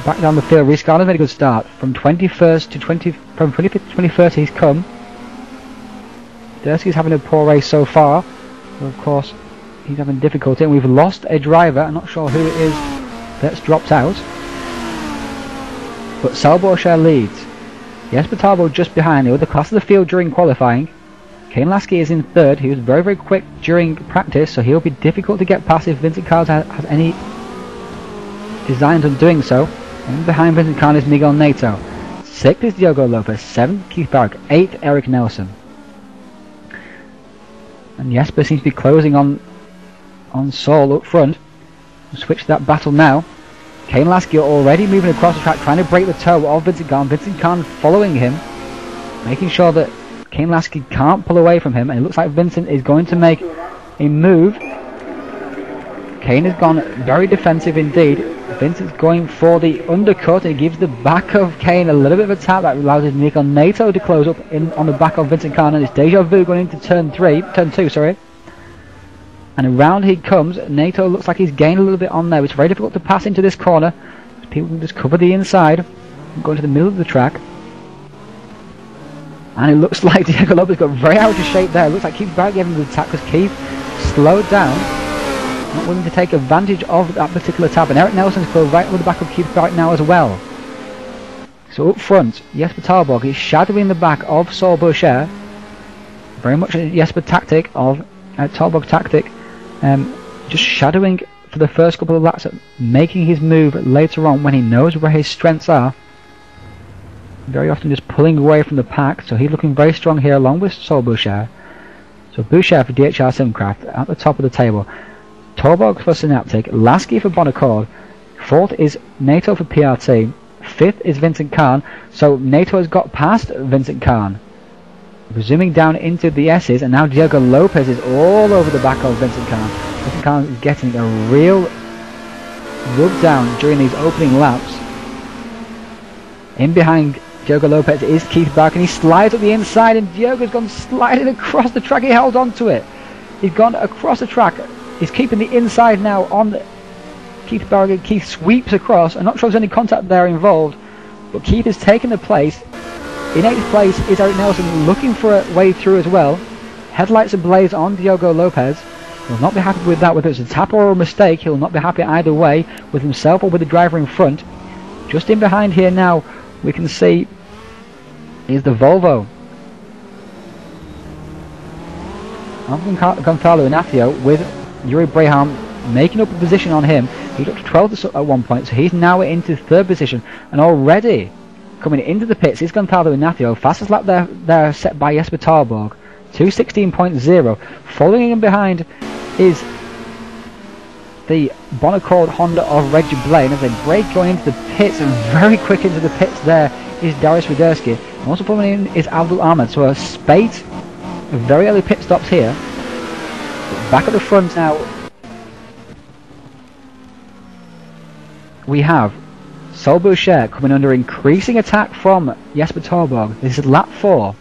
Back down the field, Reece Garner's made a good start. From 21st to 20th, from 25th to 21st he's come. Dursky's having a poor race so far. So of course, he's having difficulty, and we've lost a driver. I'm not sure who it is that's dropped out. But Salborshire leads. Jesper Tarbo just behind. They were the class of the field during qualifying. Kane Lasky is in 3rd. He was very, very quick during practice, so he'll be difficult to get past if Vincent Khan has any designs on doing so. And behind Vincent Khan is Miguel Neto. 6th is Diogo Lopez. 7th Keith Barrick. 8th Eric Nelson. And Jesper seems to be closing on Saul up front. We'll switch that battle now. Kane Lasky already moving across the track, trying to break the toe of Vincent Khan. Vincent Khan following him, making sure that Kane Lasky can't pull away from him. And it looks like Vincent is going to make a move. Kane has gone very defensive indeed. Vincent's going for the undercut, and he gives the back of Kane a little bit of a tap that allows Miguel Neto to close up on the back of Vincent Khan, and it's deja vu going into turn 2, sorry. And around he comes. Neto looks like he's gained a little bit on there. It's very difficult to pass into this corner. People can just cover the inside and go into the middle of the track. And it looks like Diego Lopez got very out of shape there. It looks like Keith Barrick gave him the attack because Keith slowed down, not willing to take advantage of that particular tap. And Eric Nelson's going right over the back of Keith Barrick now as well. So up front, Jesper Tarborg is shadowing the back of Saul Boucher. Very much a Jesper tactic of Tarborg tactic. Just shadowing for the first couple of laps, making his move later on when he knows where his strengths are. Very often just pulling away from the pack, so he's looking very strong here along with Saul Boucher. So Boucher for DHR Simcraft at the top of the table. Tarborg for Synaptic, Lasky for Bonaccord, 4th is Neto for PRT, 5th is Vincent Khan. So Neto has got past Vincent Khan. Resuming down into the S's, and now Diogo Lopez is all over the back of Vincent Khan. Vincent Khan is getting a real rub down during these opening laps. In behind Diogo Lopez is Keith Barrick, and he slides up the inside, and Diogo's gone sliding across the track. He held on to it. He's gone across the track. He's keeping the inside now on Keith Barrick, and Keith sweeps across. I'm not sure if there's any contact there involved, but Keith has taken the place. In 8th place is Eric Nelson, looking for a way through as well. Headlights ablaze on Diogo Lopez. He'll not be happy with that, whether it's a tap or a mistake. He'll not be happy either way, with himself or with the driver in front. Just in behind here now, we can see is the Volvo of Gonzalo Inacio, with Yuri Braham making up a position on him. He got to 12th at one point, so he's now into 3rd position, and already coming into the pits is Gonzalo Inacio. Fastest lap there set by Jesper Tarborg, 2:16.0. Following him behind is the Bonaccord Honda of Reggie Blaine as they break going into the pits, and very quick into the pits there is Darius Radersky. And also following in is Abdul Ahmed. So a spate of very early pit stops here. But back at the front now, we have Saul Boucher coming under increasing attack from Jesper Tarborg. This is lap 4.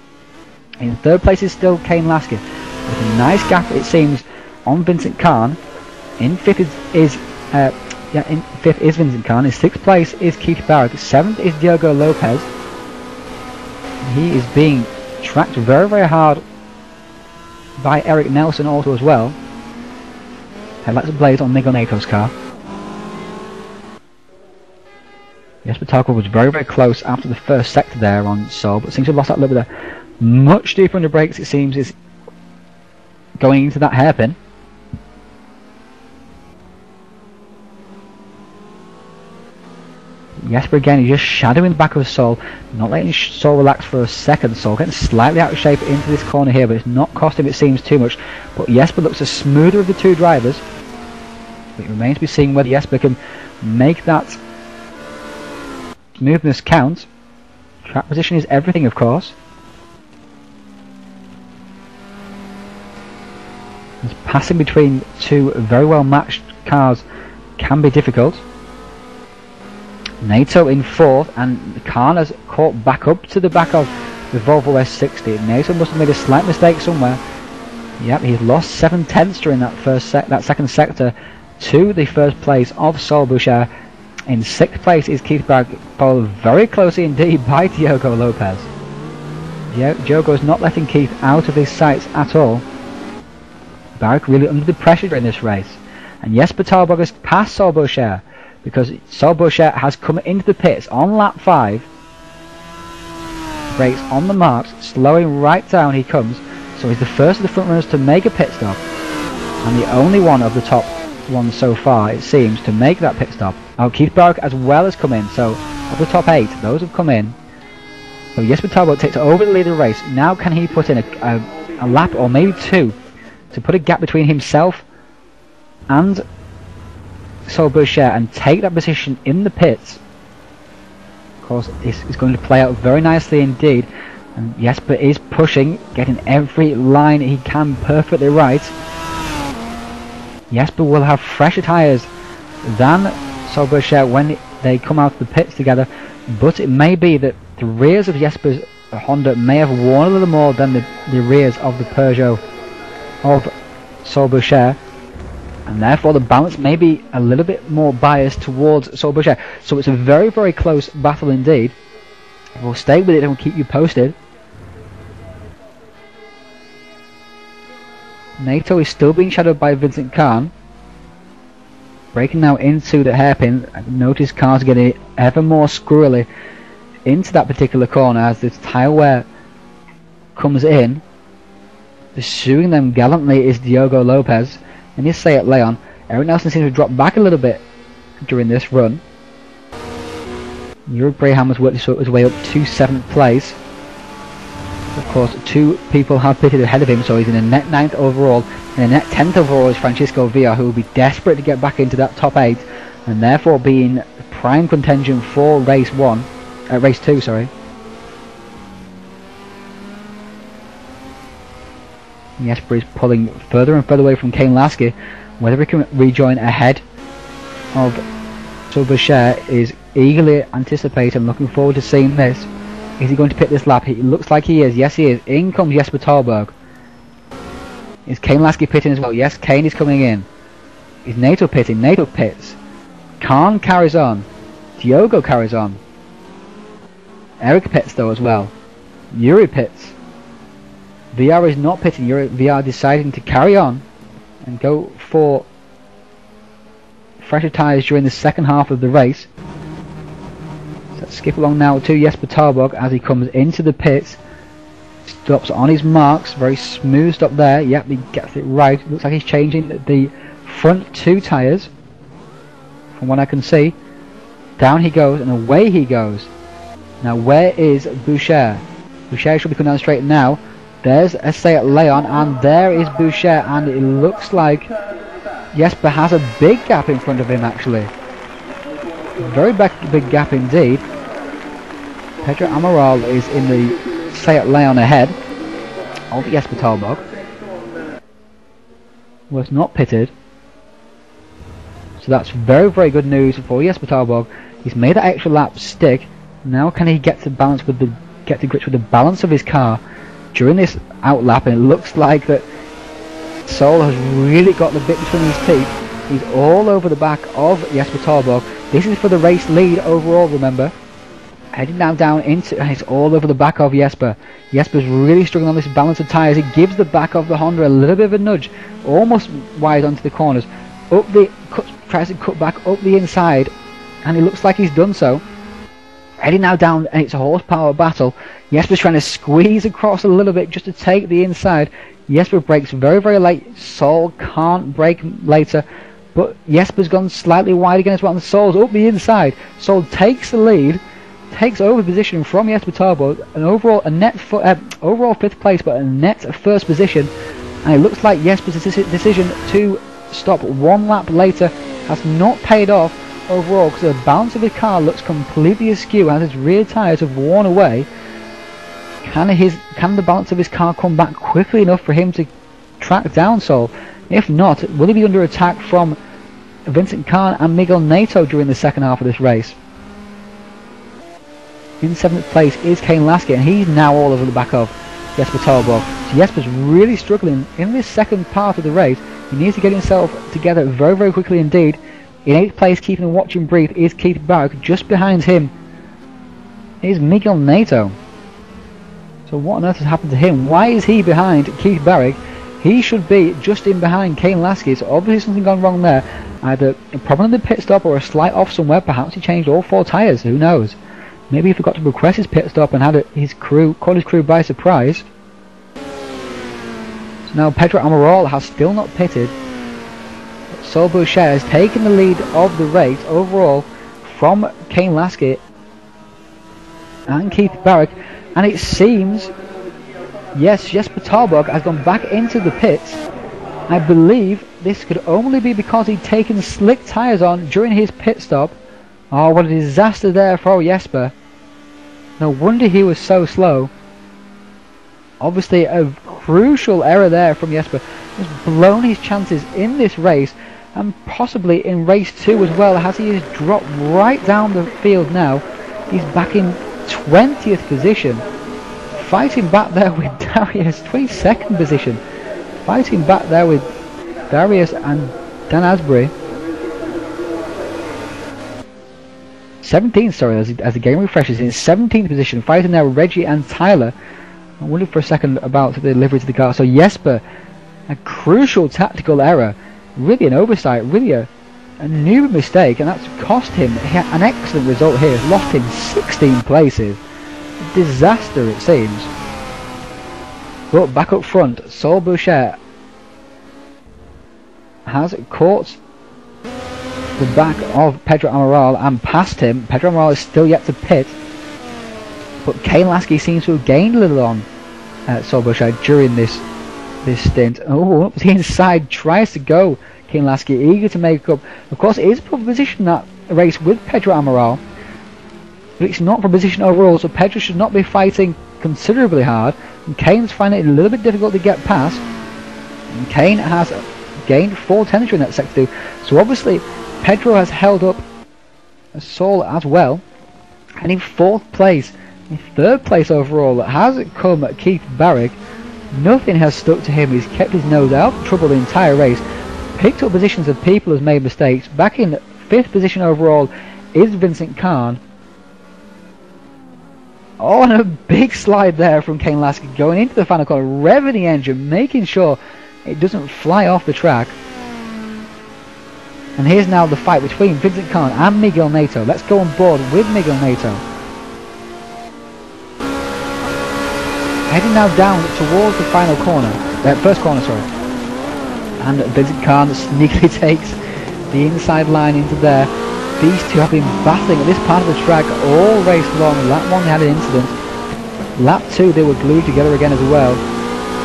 In 3rd place is still Kane Lasky, with a nice gap it seems on Vincent Khan. In 5th in 5th is Vincent Khan. In 6th place is Keith Barrick. 7th is Diogo Lopez. He is being tracked very, very hard by Eric Nelson also as well. Headlights ablaze on Miguel Neto's car. Jesper Tarborg was very, very close after the first sector there on Saul, but seems to have lost that little bit there. Much deeper under brakes, it seems, is going into that hairpin. Jesper again, he's just shadowing the back of Sol, not letting Sol relax for a second. Sol getting slightly out of shape into this corner here, but it's not costing him, it seems, too much. But Jesper looks the smoother of the two drivers. But it remains to be seen whether Jesper can make that smoothness count. Track position is everything, of course. As passing between two very well matched cars can be difficult. NATO in fourth, and Khan has caught back up to the back of the Volvo S60. NATO must have made a slight mistake somewhere. Yep, he's lost 7/10 during that second sector to the first place of Sol Boucher. In sixth place is Keith Barrick, followed very closely indeed by Diogo Lopez. Diogo is not letting Keith out of his sights at all. Barrick really under the pressure in this race. And Jesper Talbog has passed Sol Boucher, because Sol Boucher has come into the pits on lap 5. Brakes on the marks, slowing right down he comes. So he's the first of the front runners to make a pit stop, and the only one of the top ones so far, it seems, to make that pit stop. Oh, Keith Barrick as well has come in, so of the top 8, those have come in. So Jesper Talbot takes over the lead of the race. Now can he put in a lap or maybe 2 to put a gap between himself and Sol Boucher and take that position in the pits? Of course, it's going to play out very nicely indeed. And Jesper is pushing, getting every line he can perfectly right. Jesper will have fresher tyres than Sol Boucher when they come out of the pits together, but it may be that the rears of Jesper's Honda may have worn a little more than the rears of the Peugeot of Sol Boucher, and therefore the balance may be a little bit more biased towards Sol Boucher. So it's a very, very close battle indeed. We'll stay with it and we'll keep you posted. NATO is still being shadowed by Vincent Khan. Breaking now into the hairpin. Notice cars getting ever more squirrely into that particular corner as this tyre wear comes in. Pursuing them gallantly is Diogo Lopez and his Seat Leon. Eric Nelson seems to have dropped back a little bit during this run. Nuerburgring has worked his way up to 7th place. Of course, 2 people have pitted ahead of him, so he's in a net 9th overall. And a net 10th overall is Francisco Villa, who will be desperate to get back into that top 8, and therefore being prime contention for race 2, sorry. Jesper is pulling further and further away from Kane Lasky. Whether he can rejoin ahead of Sol Boucher is eagerly anticipated and looking forward to seeing this. Is he going to pit this lap? It looks like he is. Yes, he is. In comes Jesper Talberg. Is Kane Lasky pitting as well? Yes, Kane is coming in. Is NATO pitting? NATO pits. Khan carries on. Diogo carries on. Eric pits though as well. Yuri pits. VR is not pitting. VR deciding to carry on and go for fresher tyres during the second half of the race. So let's skip along now to Jesper Talbog as he comes into the pits. Stops on his marks. Very smooth stop there. Yep, he gets it right. Looks like he's changing the front 2 tyres from what I can see. Down he goes and away he goes. Now where is Boucher? Boucher should be coming down straight now. There's a Seat Leon and there is Boucher, and it looks like Jesper has a big gap in front of him actually. Very big gap indeed. Pedro Amaral is in the Seat Leon ahead of Jesper Talbog. Was not pitted. So that's very, very good news for Jesper Talbog. He's made that extra lap stick. Now can he get to grips with the balance of his car during this outlap, and it looks like that Sol has really got the bit between his teeth. He's all over the back of Jesper Talbog. This is for the race lead overall, remember. Heading now down into, and it's all over the back of Jesper. Jesper's really struggling on this balance of tyres. It gives the back of the Honda a little bit of a nudge, almost wide onto the corners. Tries to cut back up the inside, and it looks like he's done so. Heading now down, and it's a horsepower battle. Jesper's trying to squeeze across a little bit just to take the inside. Jesper brakes very, very late. Sol can't brake later. But Jesper's gone slightly wide again as well, and Sol's up the inside. Sol takes the lead, takes over the position from Jesper Tarbo, and overall overall 5th place, but a net 1st position. And it looks like Jesper's decision to stop 1 lap later has not paid off overall, because the balance of his car looks completely askew as his rear tyres have worn away. Can the balance of his car come back quickly enough for him to track down Sol? If not, will he be under attack from Vincent Kahn and Miguel Neto during the second half of this race? In 7th place is Kane Lasky, and he's now all over the back of Jesper Tarbo. So Jesper's really struggling in this second part of the race. He needs to get himself together very, very quickly indeed. In 8th place, keeping a watching brief, is Keith Barrick. Just behind him is Miguel Neto. So what on earth has happened to him? Why is he behind Keith Barrick? He should be just in behind Kane Lasky, so obviously something gone wrong there. Either a problem in the pit stop or a slight off somewhere. Perhaps he changed all 4 tyres, who knows? Maybe he forgot to request his pit stop and had caught his crew by surprise. So now Pedro Amaral has still not pitted. Sol Boucher has taken the lead of the race overall from Kane Lasky and Keith Barrick, and it seems, yes, Jesper Tarbo has gone back into the pits. I believe this could only be because he'd taken slick tyres on during his pit stop. Oh, what a disaster there for Jesper. No wonder he was so slow. Obviously a crucial error there from Jesper. He's blown his chances in this race, and possibly in race 2 as well, as he is dropped right down the field now. He's back in 20th position. Fighting back there with Darius, 22nd position. Fighting back there with Darius and Dan Asbury. 17th, sorry, as the game refreshes, in 17th position. Fighting there with Reggie and Tyler. I wondered for a second about the delivery to the car. So Jesper, a crucial tactical error. Really an oversight, really a new mistake, and that's cost him an excellent result here. It's lost him 16 places. Disaster it seems. But back up front, Sol Boucher has caught the back of Pedro Amaral and passed him. Pedro Amaral is still yet to pit, but Kane Lasky seems to have gained a little on Sol Boucher during this stint. Oh, up the inside, tries to go Kane Lasky, eager to make up. Of course, it is a proper position, that race with Pedro Amaral, but it's not for position overall, so Pedro should not be fighting considerably hard, and Kane's finding it a little bit difficult to get past, and Kane has gained 4 territory in that sector 2, so obviously Pedro has held up Sol as well, and in 4th place, in 3rd place overall, has come Keith Barrick. Nothing has stuck to him. He's kept his nose out of trouble the entire race, picked up positions of people who's made mistakes. Back in 5th position overall is Vincent Kahn. Oh, and a big slide there from Kane Lasky, going into the final corner, revving the engine, making sure it doesn't fly off the track. And here's now the fight between Vincent Kahn and Miguel Neto. Let's go on board with Miguel Neto. Heading now down towards the final corner, first corner, sorry. And Vincent Kahn sneakily takes the inside line into there. These two have been battling at this part of the track all race long. Lap 1 they had an incident. Lap 2 they were glued together again as well.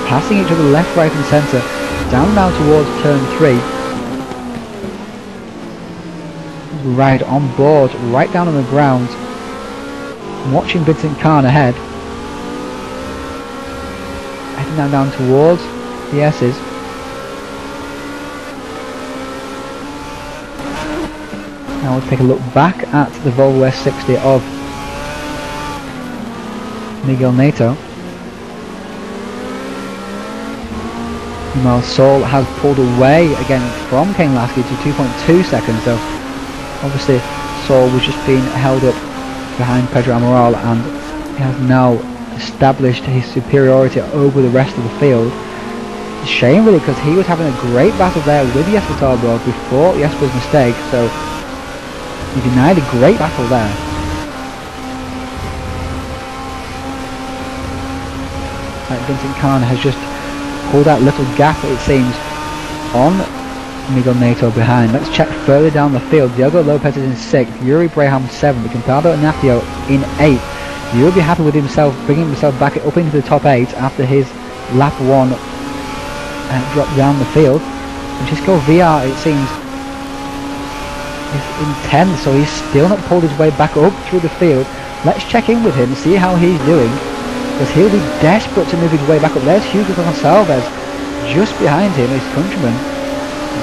Passing each other left, right and centre. Down now towards turn 3. Right on board, right down on the ground. Watching Vincent Kahn ahead. Heading now down towards the S's. Now we'll take a look back at the Volvo S60 of Miguel Neto. Meanwhile, Sol has pulled away again from Kane Lasky to 2.2 seconds, so obviously Sol was just being held up behind Pedro Amaral, and he has now established his superiority over the rest of the field. It's a shame really, because he was having a great battle there with Jesper Tarbo before Jesper's mistake, so he denied a great battle there. Like Vincent Kahn has just pulled that little gap, it seems, on Miguel Nato behind. Let's check further down the field. Diogo Lopez is in 6th, Yuri Braham 7th, Gonzalo Ignacio in 8th. You'll be happy with himself bringing himself back up into the top 8 after his lap 1 drop down the field. Francisco Villar, it seems, is in 10th, so he's still not pulled his way back up through the field. Let's check in with him, see how he's doing, because he'll be desperate to move his way back up. There's Hugo Gonçalves just behind him, his countryman.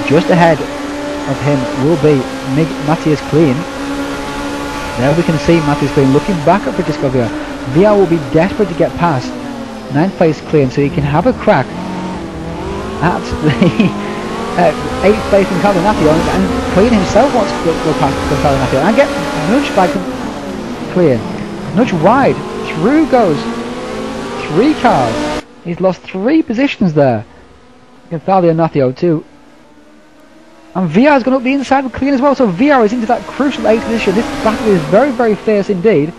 Just ahead of him will be Matthias Klein. There we can see Matthias Klein looking back at Francisco Villar. Villar will be desperate to get past 9th place Klein so he can have a crack at the 8th place in Gonzalo Ignacio, and Klein himself wants to go past Gonzalo Ignacio and get nudged by Klein. Nudged wide. Through goes 3 cars. He's lost 3 positions there. Gonzalo Ignacio too. And VR is going up the inside with Klein as well, so VR is into that crucial 8th position. This battle is very, very fierce indeed.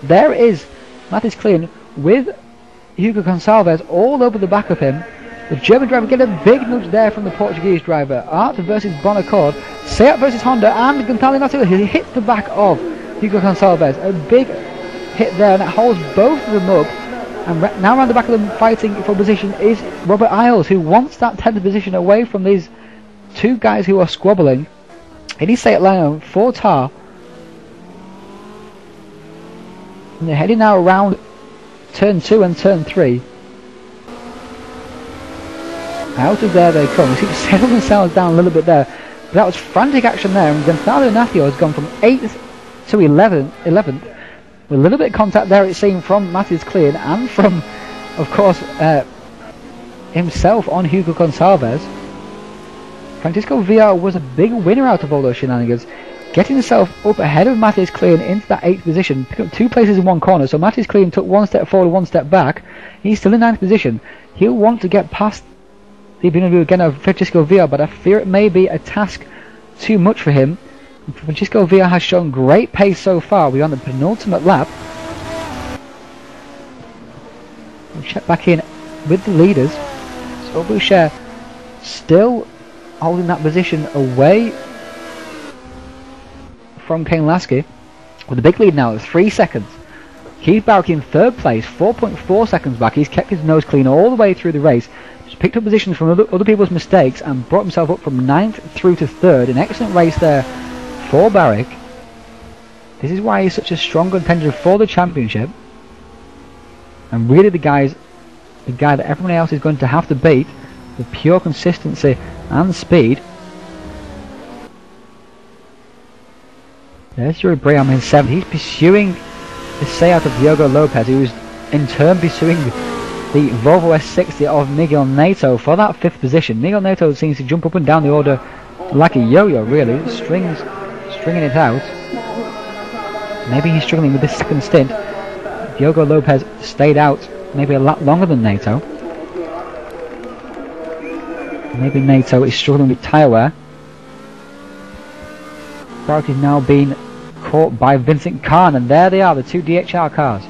There is Matthias Klein with Hugo Gonçalves all over the back of him. The German driver getting a big nudge there from the Portuguese driver. Art versus Bonaccord, Seat versus Honda, and Gonzalo Ignacio. He hits the back of Hugo Gonçalves. A big hit there, and it holds both of them up. And now around the back of them fighting for position is Robert Isles, who wants that 10th position away from these 2 guys who are squabbling. And he's Seat Leon for Tar. And they're heading now around turn 2 and turn 3. Out of there they come. You see them settle themselves down a little bit there. But that was frantic action there, and Gonzalo Ignacio has gone from 8th to 11th. With a little bit of contact there, it seemed, from Matthias Klein and from, of course, himself on Hugo Gonçalves. Francisco Villar was a big winner out of all those shenanigans, getting himself up ahead of Matthias Klein into that 8th position, picked up 2 places in 1 corner, so Matthias Klein took 1 step forward, 1 step back. He's still in 9th position. He'll want to get past the ability again of Francisco Villar, but I fear it may be a task too much for him. Francisco Villar has shown great pace so far. We're on the penultimate lap. We'll check back in with the leaders. So Boucher still holding that position away from Kane Lasky with a big lead now of 3 seconds. Keith Barrick in 3rd place, 4.4 seconds back. He's kept his nose clean all the way through the race. Just picked up positions from other people's mistakes and brought himself up from 9th through to 3rd. An excellent race there for Barrick. This is why he's such a strong contender for the championship, and really the guy that everyone else is going to have to beat with pure consistency and speed. There's Yuri Braham in 7th. He's pursuing the Seat of Diogo Lopez, who is in turn pursuing the Volvo S60 of Miguel Nato for that 5th position. Miguel Nato seems to jump up and down the order like a yo-yo, really, stringing it out. Maybe he's struggling with this 2nd stint. Diogo Lopez stayed out maybe a lot longer than Nato. Maybe Nato is struggling with tyre wear. Barrick is now being caught by Vincent Kahn, and there they are, the 2 DHR cars.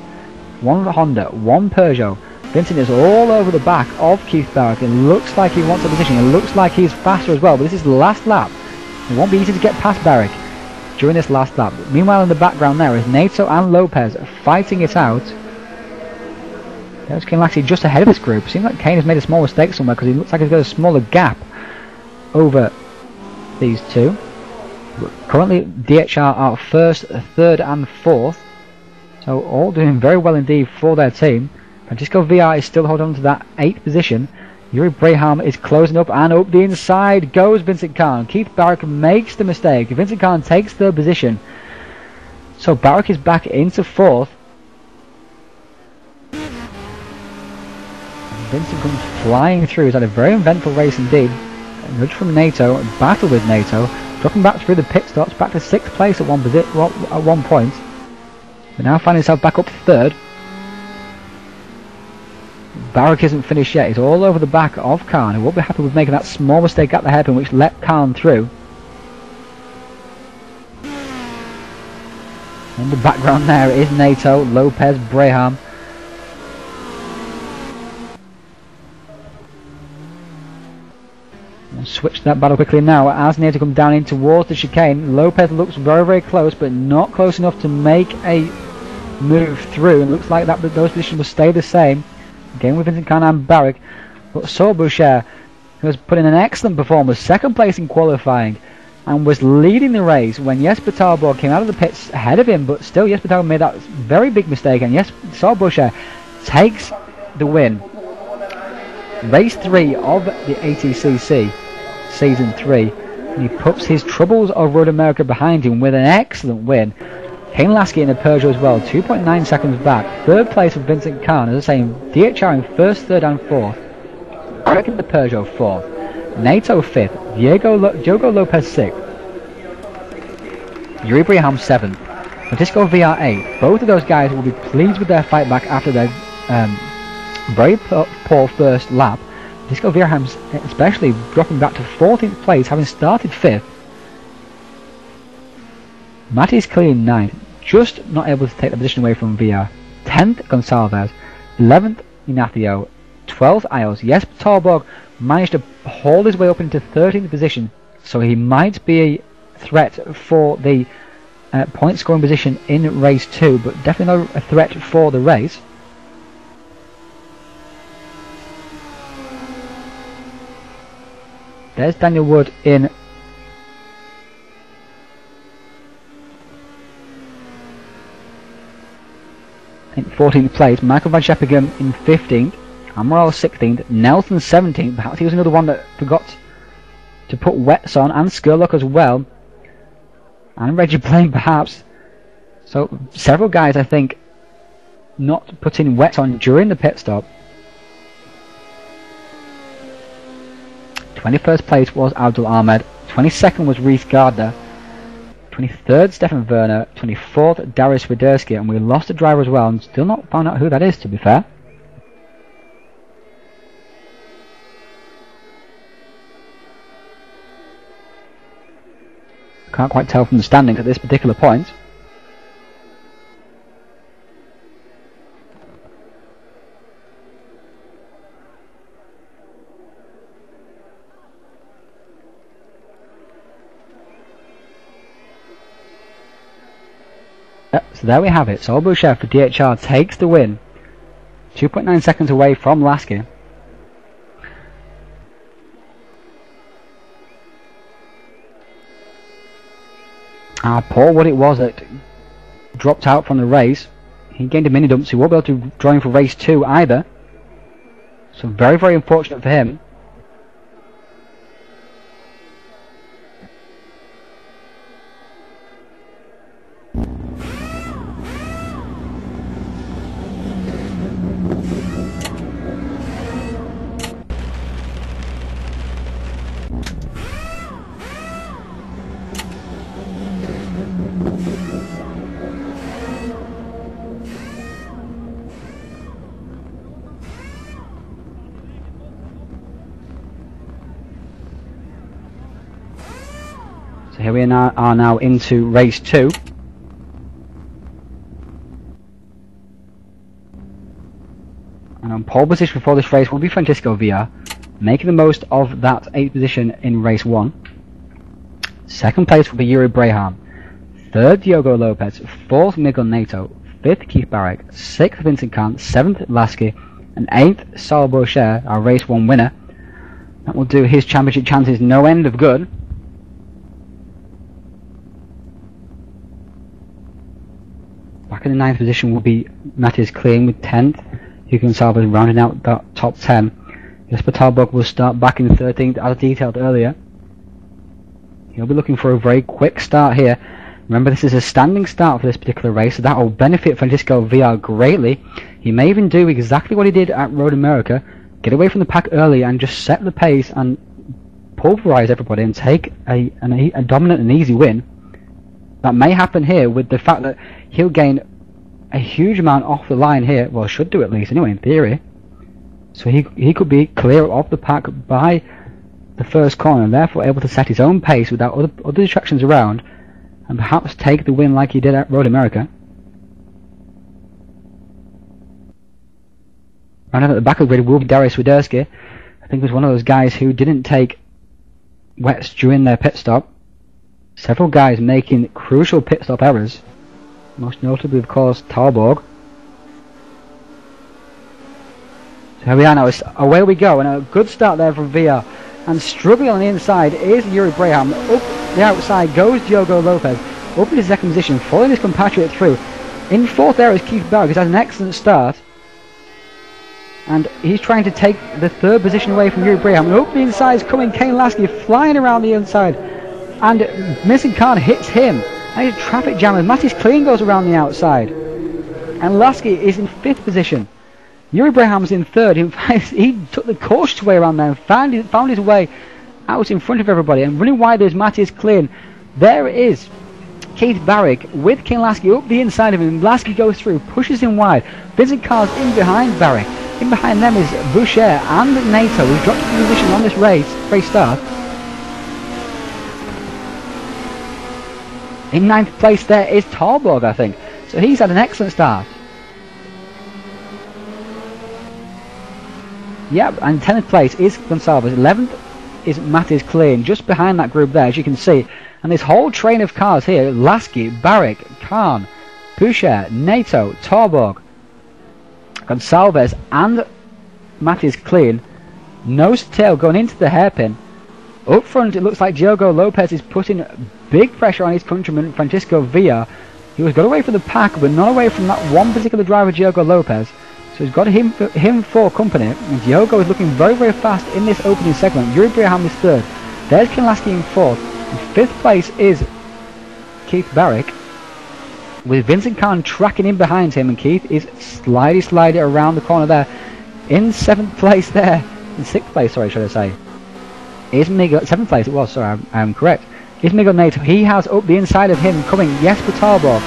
1 Honda, 1 Peugeot. Vincent is all over the back of Keith Barrick. It looks like he wants a position. It looks like he's faster as well, but this is the last lap. It won't be easy to get past Barrick during this last lap. Meanwhile, in the background there is Nato and Lopez fighting it out. There's Kane Lasky just ahead of this group. Seems like Kane has made a small mistake somewhere, because he looks like he's got a smaller gap over these 2. But currently DHR are 1st, 3rd and 4th, so all doing very well indeed for their team. Francisco Villar is still holding on to that 8th position. Yuri Braham is closing up, and up the inside goes Vincent Kahn. Keith Barrick makes the mistake. Vincent Kahn takes 3rd position. So Barrick is back into 4th. Vincent comes flying through. He's had a very eventful race indeed. A nudge from Nato, a battle with Nato, dropping back through the pit stops, back to 6th place at one point. But now finding himself back up 3rd. Barrick isn't finished yet. He's all over the back of Kahn, who won't be happy with making that small mistake at the hairpin which let Kahn through. In the background there is Nato, Lopez, Braham. switch that battle quickly now as near to come down in towards the chicane. Lopez looks very, very close, but not close enough to make a move through. And looks like that those positions will stay the same. Again with Vincent Khan and Barrick. But Saul Boucher, who has put in an excellent performance, second place in qualifying, and was leading the race when Jesper Talborg came out of the pits ahead of him, but still Jesper Talborg made that very big mistake, and yes, Saul Boucher takes the win. Race 3 of the ATCC Season 3, and he puts his troubles of Road America behind him with an excellent win. Kane Lasky in the Peugeot as well, 2.9 seconds back. Third place for Vincent Khan, as I say, DHR in first, third and fourth. Eric in the Peugeot fourth. NATO 5th, Diogo Lopez 6th, Yuri Braham 7th, Francisco VR 8th. Both of those guys will be pleased with their fight back after their very poor first lap. Francisco Virham especially dropping back to 14th place, having started 5th. Matty's clean 9th, just not able to take the position away from VR. 10th Gonçalves, 11th Ignacio, 12th Isles. Yes, Talborg managed to hold his way up into 13th position, so he might be a threat for the point scoring position in race 2, but definitely not a threat for the race. There's Daniel Wood in I think 14th place, Michael Van Scheppingen in 15th, Amaral 16th, Nelson 17th. Perhaps he was another one that forgot to put wets on, and Skurlock as well, and Reggie Blaine perhaps. So several guys I think not putting wets on during the pit stop. 21st place was Abdul Ahmed, 22nd was Reese Gardner, 23rd Stefan Werner, 24th Darius Widerski, and we lost a driver as well and still not found out who that is, to be fair. Can't quite tell from the standings at this particular point. So there we have it. Saul Boucher for DHR takes the win. 2.9 seconds away from Lasky. Paul Wood it was that dropped out from the race. He gained a mini dump, so he won't be able to join for race 2 either. So very, very unfortunate for him. So here we are now into race 2. And on pole position for this race will be Francisco Villa, making the most of that 8th position in race 1. Second place will be Yuri Braham. Third Diogo Lopez. Fourth Miguel Neto. Fifth Keith Barrick. Sixth Vincent Kant. Seventh Lasky. And 8th Saul Boucher, our race 1 winner. That will do his championship chances no end of good. Back in the 9th position will be Matthias Kling with 10th. Hugo Gonçalves rounding out that top 10. Jesper Talborg will start back in 13th as detailed earlier. He'll be looking for a very quick start here. Remember, this is a standing start for this particular race, so that will benefit Francisco VR greatly. He may even do exactly what he did at Road America, get away from the pack early and just set the pace and pulverise everybody and take a dominant and easy win. That may happen here with the fact that he'll gain a huge amount off the line here, well, should do at least anyway in theory. So he could be clear of the pack by the first corner and therefore able to set his own pace without other distractions around and perhaps take the win like he did at Road America. Round at the back of the grid will be Darius Widerski. I think he was one of those guys who didn't take wets during their pit stop. Several guys making crucial pit stop errors. Most notably, of course, Talborg. So here we are now. Away we go, and a good start there from VR. And struggling on the inside is Yuri Braham. Up the outside goes Diogo Lopez. Up in his second position, following his compatriot through. In fourth there is Keith Barrick, who's had an excellent start. And he's trying to take the third position away from Yuri Braham. And up the inside is coming Kane Lasky, flying around the inside. And Vincent Khan hits him. And he's a traffic jam as Mattis Clean goes around the outside. And Lasky is in fifth position. Yuri Braham's in third. He took the cautious way around there and found his way out in front of everybody. And running wide there's Mattis Clean. There it is. Keith Barrick with King Lasky up the inside of him. Lasky goes through, pushes him wide. Vincent Carr's in behind Barrick. In behind them is Boucher and Nato, who's dropped into position on this race start. In ninth place there is Talborg, I think. So he's had an excellent start. Yep, and 10th place is Gonçalves. 11th is Mattis Clean, just behind that group there, as you can see. And this whole train of cars here, Lasky, Barrick, Khan, Boucher, Nato, Talborg, Gonçalves and Mattis Clean, nose to tail going into the hairpin. Up front it looks like Diogo Lopez is putting big pressure on his countryman Francisco Villa. He was got away from the pack but not away from that one particular driver, Diogo Lopez. So he's got him for company, and Diogo is looking very, very fast in this opening segment. Yuri Braham is third. There's Ken Lasky in fourth. In fifth place is Keith Barrick, with Vincent Khan tracking in behind him, and Keith is sliding around the corner there. In seventh place there, in sixth place, sorry, should I say, is Miguel, seventh place it was, sorry, I'm correct, is Miguel Nato. He has up the inside of him coming Jesper Talborg.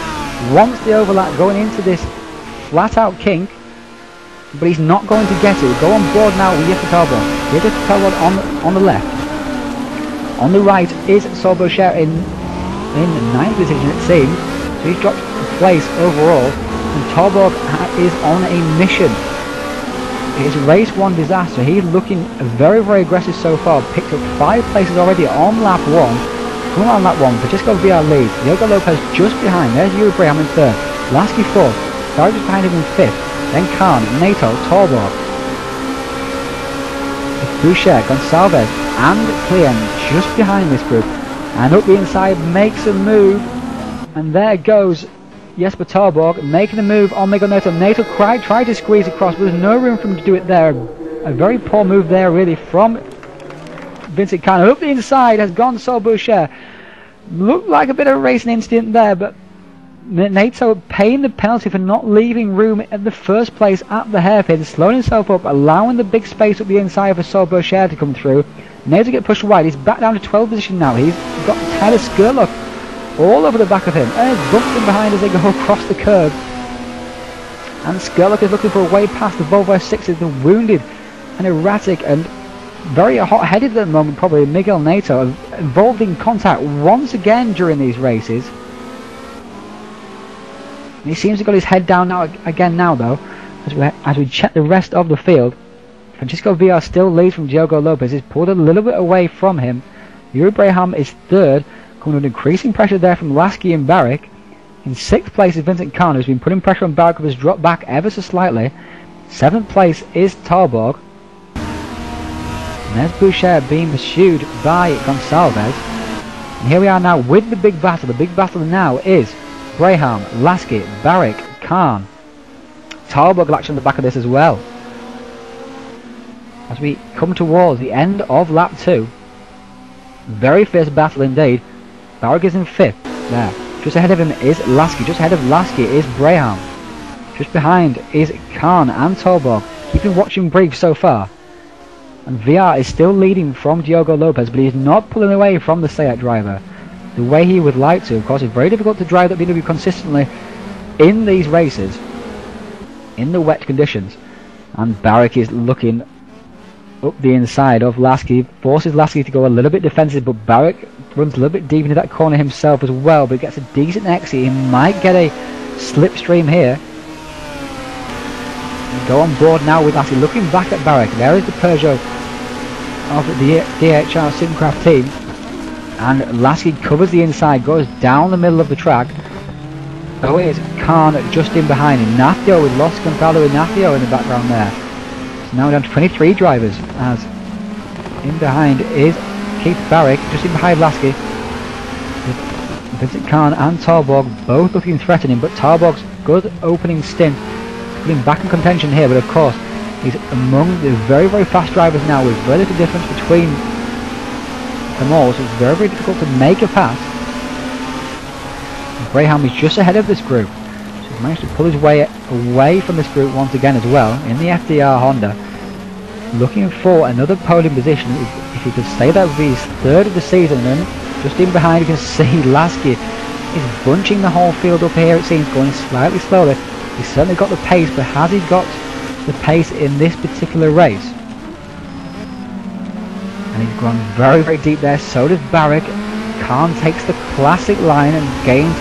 Wants the overlap going into this flat out kink, but he's not going to get it. Go on board now with Jesper Talborg. Jesper Talborg on the left. On the right is Saul Boucher in ninth position it seems. So he's dropped a place overall, and Talborg is on a mission. It's race one disaster. He's looking very, very aggressive so far. Picked up 5 places already on lap 1. Coming on lap 1, Francisco Villar leads. Diogo Lopez just behind. There's Yuri Braham in third. Lasky fourth. Barry just behind him in fifth. Then Khan, Nato, Talborg, Boucher, Gonçalves and Clean just behind this group. And up the inside makes a move. And there goes Jesper Talborg making the move on Miguel Nato. Nato tried to squeeze across, but there's no room for him to do it there. A very poor move there really from Vincent Khan. Up the inside has gone Saul Boucher. Looked like a bit of a racing incident there, but Nato paying the penalty for not leaving room at the first place at the hairpin, slowing himself up, allowing the big space up the inside for Saul Boucher to come through. Nato get pushed wide. He's back down to 12th position now. He's got Tyler Skurlock all over the back of him, and it's bumped him behind as they go across the curb. And Skurlock is looking for a way past the Volvo S6. The wounded and erratic and very hot-headed at the moment, probably Miguel Nato, involved in contact once again during these races. He seems to have got his head down now though, as we check the rest of the field. Francisco Villar still leads from Diogo Lopez. He's pulled a little bit away from him. Yuri Braham is third, coming under increasing pressure there from Lasky and Barrick. In 6th place is Vincent Khan, who's been putting pressure on Barrick, who has dropped back ever so slightly. 7th place is Talborg. And there's Boucher being pursued by Gonçalves. And here we are now with the big battle. The big battle now is Braham, Lasky, Barrick, Khan. Talborg will actually on the back of this as well. As we come towards the end of lap 2. Very fierce battle indeed. Barrick is in 5th there. Just ahead of him is Lasky. Just ahead of Lasky is Braham. Just behind is Khan and Talborg. Keeping watching brief so far. And VR is still leading from Diogo Lopez, but he's not pulling away from the Seat driver the way he would like to. Of course, it's very difficult to drive that BMW consistently in these races, in the wet conditions. And Barrick is looking up the inside of Lasky, forces Lasky to go a little bit defensive, but Barrick runs a little bit deep into that corner himself as well, but gets a decent exit. He might get a slipstream here. Go on board now with Lasky, looking back at Barrick. There is the Peugeot of the DHR Simcraft team, and Lasky covers the inside, goes down the middle of the track. Oh, it is Khan just in behind him. Nathio, with lost Gonzalo and Nathio in the background there. So now down to 23 drivers, as in behind is Keith Barrick, just in behind Lasky. Vincent Khan and Tarborg both looking threatening, but Tarborg's good opening stint putting back in contention here, but of course he's among the very, very fast drivers now, with very little difference between them all, so it's very, very difficult to make a pass. Graham is just ahead of this group, so he's managed to pull his way away from this group once again as well, in the FDR Honda, looking for another podium position. If he could stay there, would be his third of the season. And just in behind you can see Lasky is bunching the whole field up here, it seems, going slightly slowly. He's certainly got the pace, but has he got the pace in this particular race? And he's gone very, very deep there, so does Barrick. Khan takes the classic line and gains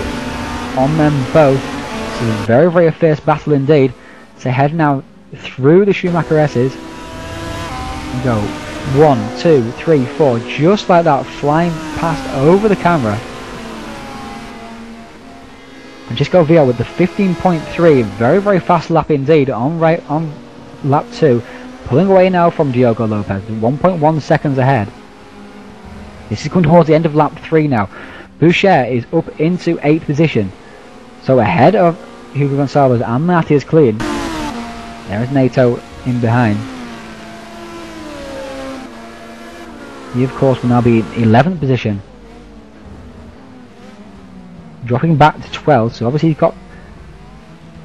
on them both. So it's very, very fierce battle indeed. So head now through the Schumacher S's. And go 1, 2, 3, 4, just like that, flying past over the camera. And just go VR with the 15.3, very, very fast lap indeed on lap 2, pulling away now from Diogo Lopez, 1.1 seconds ahead. This is coming towards the end of lap 3 now. Boucher is up into 8th position, so ahead of Hugo Gonçalves and Matthias Klein. There is Nato in behind. He of course will now be in 11th position, dropping back to 12th, so obviously he's got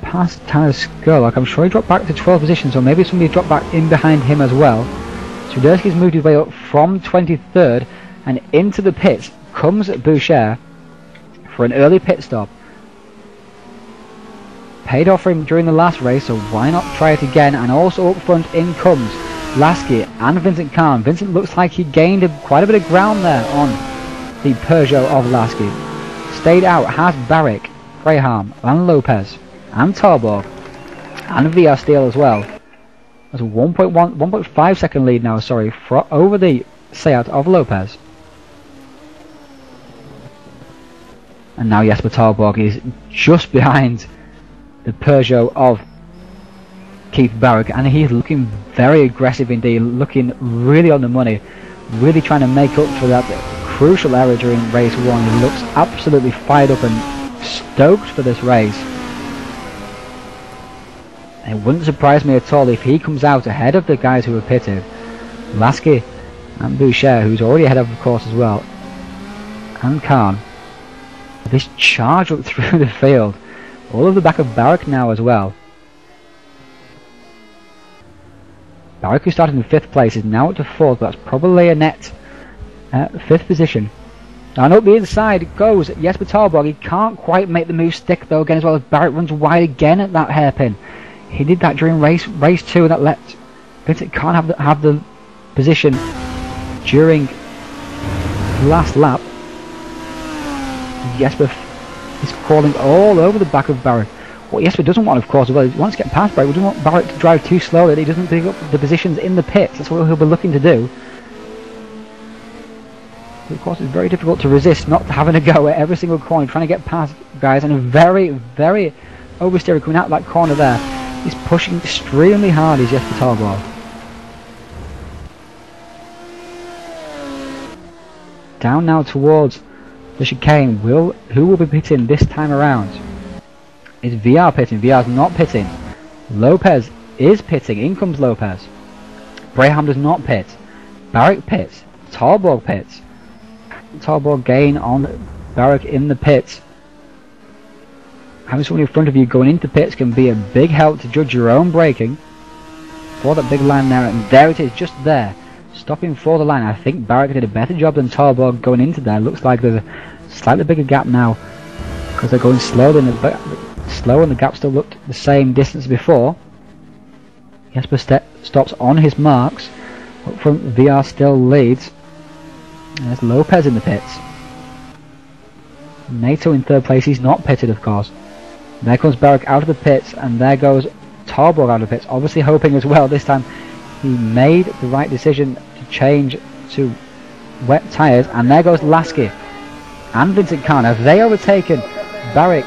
past Tyler Skurlock. I'm sure he dropped back to 12th position, so maybe somebody dropped back in behind him as well. Swiderski's moved his way up from 23rd, and into the pits comes Boucher for an early pit stop. Paid off for him during the last race, so why not try it again? And also up front in comes Lasky and Vincent Khan. Vincent looks like he gained quite a bit of ground there on the Peugeot of Lasky. Stayed out has Barrick, Graham and Lopez and Tarborg and VR Steele as well. That's a 1.5 second lead now, sorry, over the Seat of Lopez. And now Jesper Tarborg is just behind the Peugeot of Keith Barrick, and he's looking very aggressive indeed, looking really on the money, really trying to make up for that crucial error during race 1. He looks absolutely fired up and stoked for this race. It wouldn't surprise me at all if he comes out ahead of the guys who are pitted. Lasky and Boucher, who's already ahead of course as well, and Khan. This charge up through the field, all of the back of Barrick now as well. Barrick, who started in 5th place, is now up to 4th, but that's probably a net 5th position. And up the inside goes Jesper Tarborg. He can't quite make the move stick though again, as well as Barrick runs wide again at that hairpin. He did that during race 2, and that let Vincent Khan have the position during the last lap. Jesper is crawling all over the back of Barrick. What Jesper doesn't want, of course, as well, he wants to get past Barrick. We don't want Barrick to drive too slowly, that he doesn't pick up the positions in the pits. That's what he'll be looking to do. But of course, it's very difficult to resist not having a go at every single corner, trying to get past guys, and a very, very oversteer coming out of that corner there. He's pushing extremely hard, is Jesper Tarborg. Down now towards the chicane. Who will be pitting this time around? Is VR pitting? VR's not pitting. Lopez is pitting. In comes Lopez. Braham does not pit. Barrick pits. Tarborg pits. Tarborg gain on Barrick in the pits. Having someone in front of you going into pits can be a big help to judge your own braking. For that big line there, and there it is, just there, stopping for the line. I think Barrick did a better job than Tarborg going into there. Looks like there's a slightly bigger gap now because they're going slower than and the gap still looked the same distance before. Jesper stops on his marks. Up front, VR still leads. There's Lopez in the pits. Nato in 3rd place. He's not pitted, of course. There comes Barrick out of the pits, and there goes Tarborg out of the pits. Obviously hoping as well this time he made the right decision to change to wet tyres, and there goes Lasky and Vincent Khan. Have they overtaken Barrick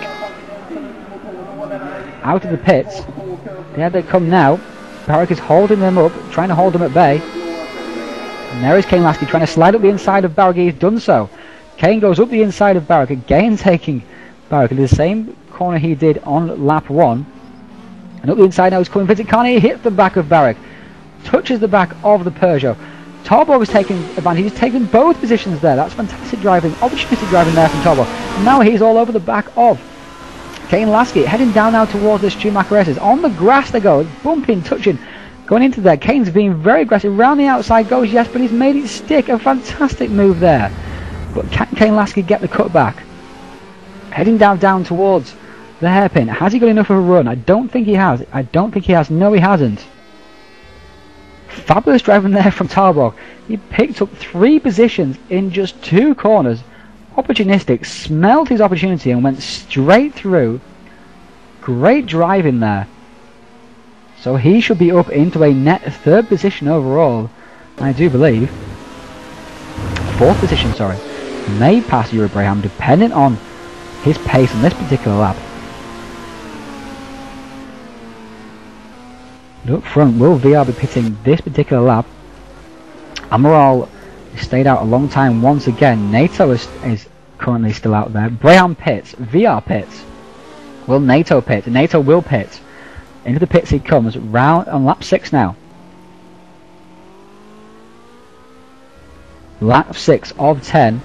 out of the pits? There they come now. Barrick is holding them up, trying to hold them at bay. And there is Kane Lasky trying to slide up the inside of Barrick. He's done so. Kane goes up the inside of Barrick, again taking Barrick in the same corner he did on lap 1. And up the inside now is coming Vincent Khan. He hits the back of Barrick, touches the back of the Peugeot. Torborg is taking advantage. He's taken both positions there. That's fantastic driving, opportunistic driving there from Torborg. And now he's all over the back of Kane Lasky, heading down now towards the Schumacher S's. On the grass they go, bumping, touching, going into there. Kane's being very aggressive. Round the outside goes, yes, but he's made it stick. A fantastic move there. But can Kane Lasky get the cutback? Heading down towards the hairpin. Has he got enough of a run? I don't think he has. No, he hasn't. Fabulous driving there from Torborg. He picked up 3 positions in just 2 corners. Opportunistic, smelled his opportunity and went straight through. Great driving there. So he should be up into a net 3rd position overall, I do believe. 4th position, sorry. May pass Yuri Braham depending on his pace on this particular lap. But up front, will VR be pitting this particular lap? Amaral stayed out a long time once again. NATO is currently still out there. Braham pits. VR pits. Will NATO pit? NATO will pit. Into the pits he comes. Round on lap 6 now. Lap 6 of 10.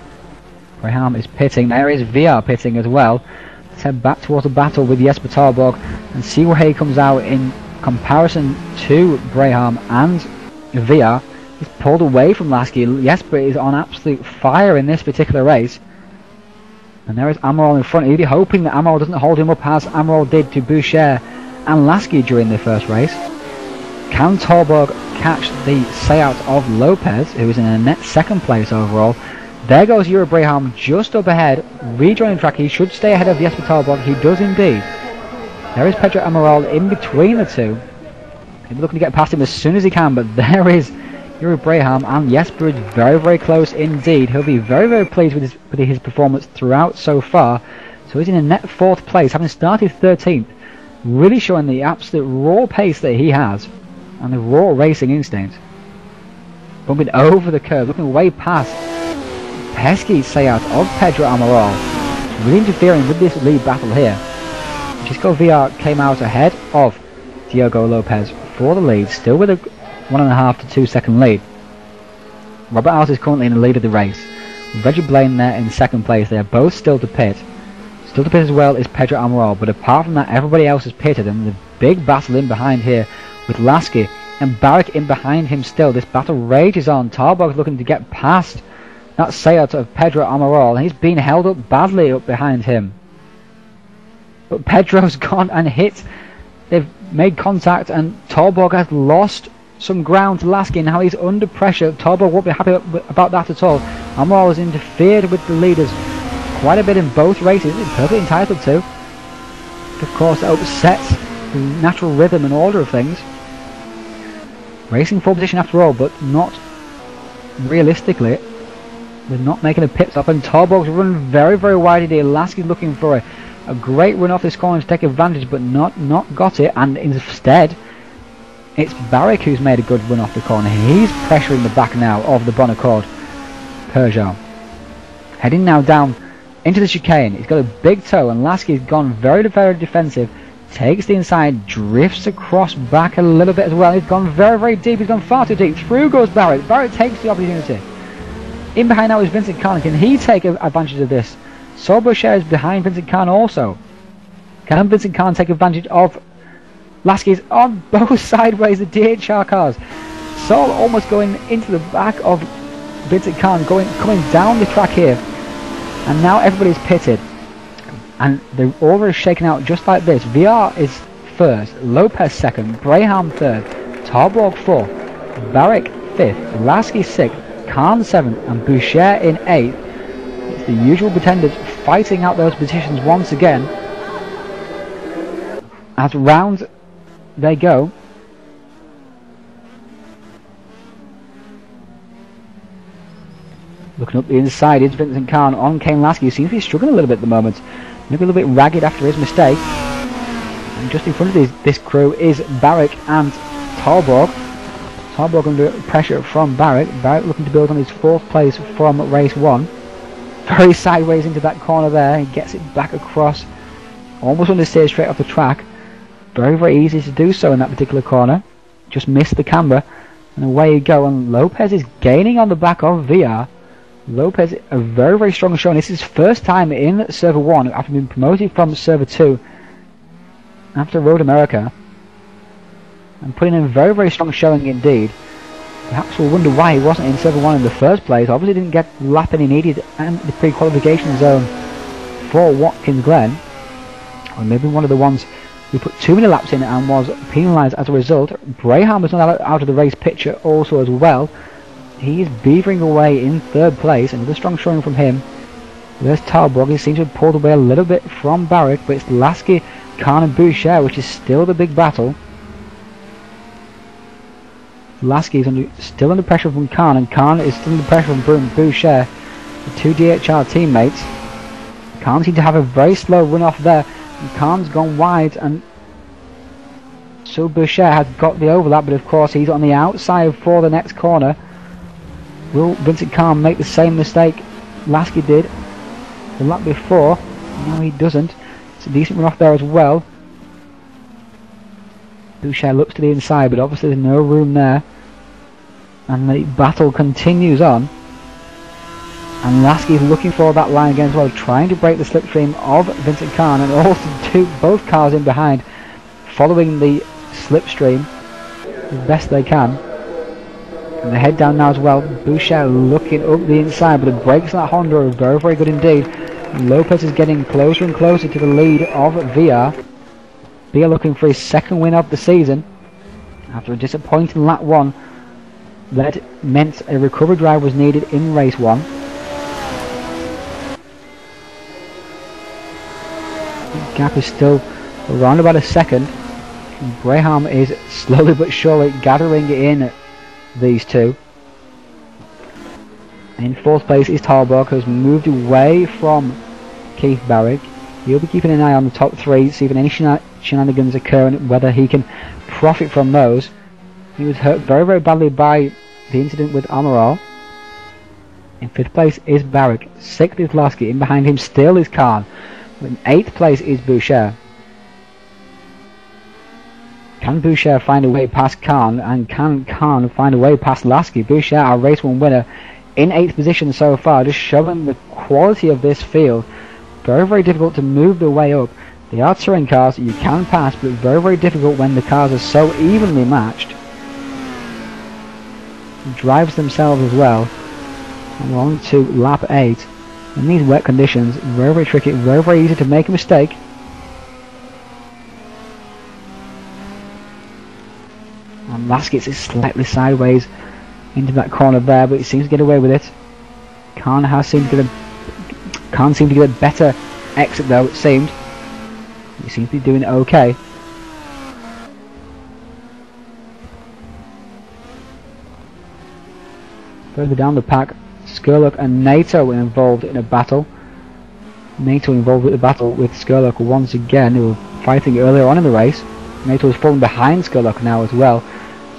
Braham is pitting. There is VR pitting as well. Let's head back towards the battle with Jesper Torborg and see where he comes out in comparison to Braham and VR. He's pulled away from Lasky. Jesper is on absolute fire in this particular race. And there is Amaral in front. He'd be hoping that Amaral doesn't hold him up as Amaral did to Boucher and Lasky during the first race. Can Torborg catch the say-out of Lopez, who is in a net 2nd place overall? There goes Yuri Braham just up ahead, rejoining track. He should stay ahead of Jesper Torborg. He does indeed. There is Pedro Amaral in between the two. He's looking to get past him as soon as he can, but there is Yuri Braham, and Jesper is very close indeed. He'll be very pleased with his performance throughout so far. So he's in a net 4th place, having started 13th. Really showing the absolute raw pace that he has, and the raw racing instinct. Bumping over the curve, looking way past pesky say-out of Pedro Amaral. Really interfering with this lead battle here. Chisco VR came out ahead of Diogo Lopez for the lead, still with a 1.5 to 2 second lead. Robert House is currently in the lead of the race. Reggie Blaine there in 2nd place. They are both still to pit. Still to pit as well is Pedro Amaral, but apart from that everybody else is pitted, and the big battle in behind here with Lasky and Barrick in behind him still. This battle rages on. Torborg looking to get past that say-out of Pedro Amaral, and he's been held up badly up behind him. But Pedro's gone and hit. They've made contact, and Torborg has lost some ground to Lasky. Now he's under pressure. Torborg won't be happy about that at all. Amaral has interfered with the leaders quite a bit in both races. He's perfectly entitled to. Of course, it upsets the natural rhythm and order of things. Racing 4th position after all, but not realistically. They're not making a pit stop, and Torborg's run very wide here. Lasky's looking for a great run off this corner to take advantage, but not got it, and instead it's Barrick who's made a good run off the corner. He's pressuring the back now of the Bonaccord Peugeot. Heading now down into the chicane. He's got a big toe, and Lasky's gone very defensive. Takes the inside, drifts across back a little bit as well. He's gone very deep. He's gone far too deep. Through goes Barrick. Barrick takes the opportunity. In behind now is Vincent Khan. Can he take advantage of this? Boucher is behind Vincent Khan also. Can Vincent Khan take advantage of Lasky's on both sideways, the DHR cars? Sol almost going into the back of Vincent Khan, coming down the track here. And now everybody's pitted. And the order is shaken out just like this. VR is 1st, Lopez 2nd, Braham 3rd, Torborg 4th, Barrick 5th, Lasky 6th, Khan 7th, and Boucher in 8th. It's the usual pretenders fighting out those positions once again. As round they go. Looking up the inside is Vincent Khan on Kane Lasky, who seems to be struggling a little bit at the moment. Maybe a little bit ragged after his mistake. And just in front of this crew is Barrick and Talborg. Talborg under pressure from Barrick. Barrick looking to build on his 4th place from race 1. Very sideways into that corner there. He gets it back across. Almost understeered straight off the track. Very, very easy to do so in that particular corner. Just missed the camber. And away you go. And Lopez is gaining on the back of VR. Lopez, a very, very strong showing. This is his first time in Server 1 after being promoted from Server 2 after Road America. And putting in a very, very strong showing indeed. Perhaps we'll wonder why he wasn't in Server 1 in the first place. Obviously didn't get the lap in he needed and the pre-qualification zone for Watkins Glen. Or maybe one of the ones who put too many laps in and was penalised as a result. Braham was not out of the race picture also as well. He is beavering away in 3rd place. Another strong showing from him. There's Talborg. He seems to have pulled away a little bit from Barrick, but it's Lasky, Khan and Boucher which is still the big battle. Lasky is still under pressure from Khan, and Khan is still under pressure from Boucher, the 2 DHR teammates. Khan seems to have a very slow run off there, and Khan's gone wide, and so Boucher has got the overlap, but of course he's on the outside for the next corner. Will Vincent Khan make the same mistake Lasky did the lap before? No, he doesn't. It's a decent run off there as well. Boucher looks to the inside, but obviously there's no room there. And the battle continues on. And Lasky is looking for that line again as well, trying to break the slipstream of Vincent Khan, and also both cars in behind, following the slipstream as best they can. And they head down now as well. Boucher looking up the inside, but the brakes on that Honda are very, very good indeed. Lopez is getting closer and closer to the lead of VR. VR looking for his 2nd win of the season after a disappointing lap 1 that meant a recovery drive was needed in race 1. The gap is still around about a second. Braham is slowly but surely gathering in these two. In 4th place is Talborg, who's moved away from Keith Barrick. He'll be keeping an eye on the top 3, see if any shenanigans occur and whether he can profit from those. He was hurt very, very badly by the incident with Amaral. In 5th place is Barrick. 6th is Lasky. In behind him still is Khan. In 8th place is Boucher. Can Boucher find a way past Khan, and can Khan find a way past Lasky? Boucher, our race 1 winner, in 8th position so far, just showing the quality of this field. Very, very difficult to move the way up. They are touring cars, you can pass, but very, very difficult when the cars are so evenly matched. Drives themselves as well. And we're on to lap 8. In these wet conditions, very, very tricky, very, very easy to make a mistake. And Lasky gets it slightly sideways into that corner there, but he seems to get away with it. Khan seemed to get a better exit though, it seemed. He seems to be doing okay. Further down the pack, Skurlock and NATO were involved in a battle. NATO involved with the battle with Skurlock once again, who were fighting earlier on in the race. NATO is falling behind Skurlock now as well.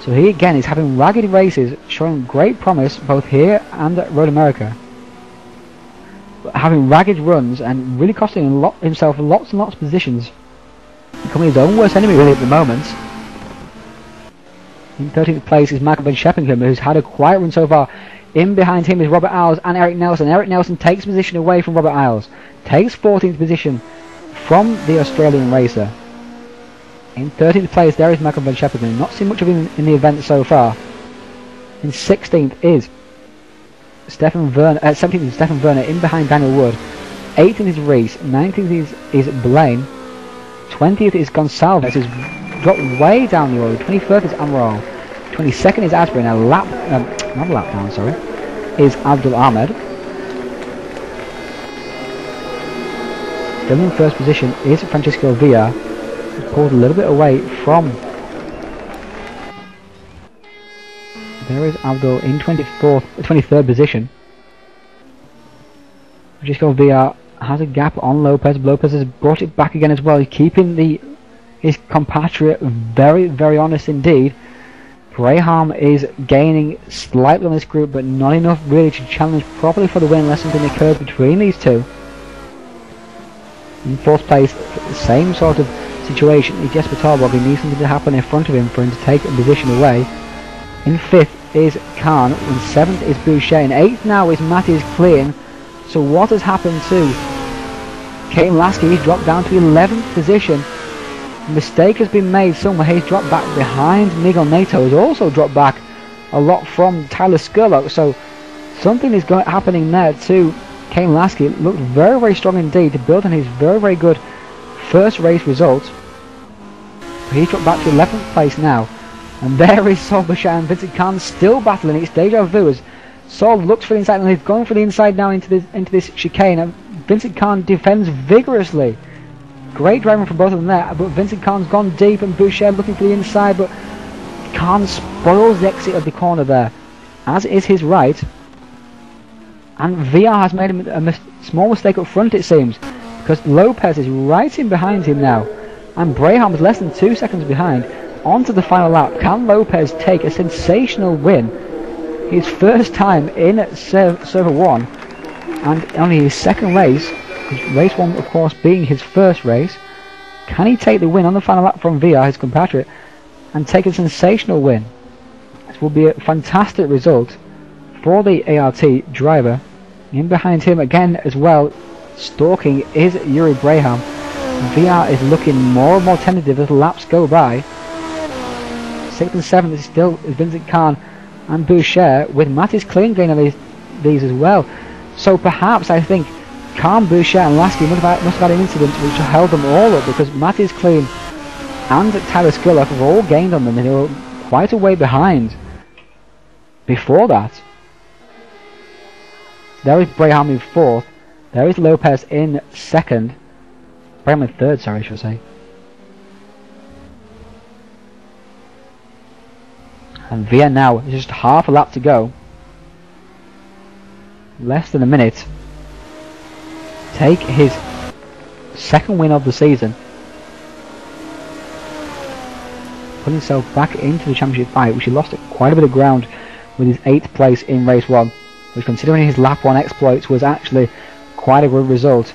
So he again is having ragged races, showing great promise both here and at Road America. But having ragged runs and really costing himself lots and lots of positions. Becoming his own worst enemy really at the moment. In 13th place is Michael Van Scheppenkamp, who's had a quiet run so far. In behind him is Robert Isles and Eric Nelson. Eric Nelson takes position away from Robert Isles. Takes 14th position from the Australian racer. In 13th place there is Michael Van Scheppenkamp. Not seen much of him in the event so far. In 16th is Stefan Werner. 17th is Stefan Werner in behind Daniel Wood. 18th is Reese. 19th is Blaine. 20th is Gonsalves, who's dropped way down the order. 21st is Amaral. 22nd is Asbury. Now not a lap down, sorry, is Abdul Ahmed. Still in 1st position is Francisco Villa. He's pulled a little bit away from. There is Abdul in 23rd position. Francisco VR has a gap on Lopez. Lopez has brought it back again as well. He's keeping his compatriot very, very honest indeed. Braham is gaining slightly on this group, but not enough really to challenge properly for the win unless something occurs between these two. In fourth place, same sort of situation is Jesper Torborg. He needs something to happen in front of him for him to take a position away. In fifth is Khan, in seventh is Boucher, in eighth now is Mattis Klein. So what has happened to Kane Lasky? He's dropped down to 11th position. A mistake has been made somewhere. He's dropped back behind. Miguel Neto has also dropped back a lot from Tyler Skurlock. So something is happening there too. Kane Lasky looked very, very strong indeed to build on his very, very good first race result. He's dropped back to 11th place now. And there is Saul Boucher and Vincent Khan still battling. It's deja vu as Saul looks for the inside and he's going for the inside now into this chicane. And Vincent Khan defends vigorously. Great driving from both of them there, but Vincent Khan's gone deep and Boucher looking for the inside, but Khan spoils the exit of the corner there, as is his right. And VR has made a small mistake up front, it seems, because Lopez is right in behind him now, and Braham is less than 2 seconds behind. On to the final lap. Can Lopez take a sensational win? His first time in Server 1, and only his second race. Race 1 of course being his first race. Can he take the win on the final lap from VR, his compatriot, and take a sensational win? This will be a fantastic result for the ART driver. In behind him again as well, stalking is Yuri Braham. VR is looking more and more tentative as laps go by. 6th and 7th is still Vincent Khan and Boucher, with Mattis Klein gaining these as well. So perhaps I think Khan, Boucher and Lasky must have had an incident which held them all up, because Mattis Klein and Tyler Skurlock have all gained on them and they were quite a way behind before that. There is Braham in 4th, there is Lopez in 2nd, Braham in 3rd, sorry I should say. And VR now is just half a lap to go, less than a minute. Take his second win of the season, put himself back into the championship fight, which he lost quite a bit of ground with his 8th place in race 1, which, considering his lap 1 exploits, was actually quite a good result.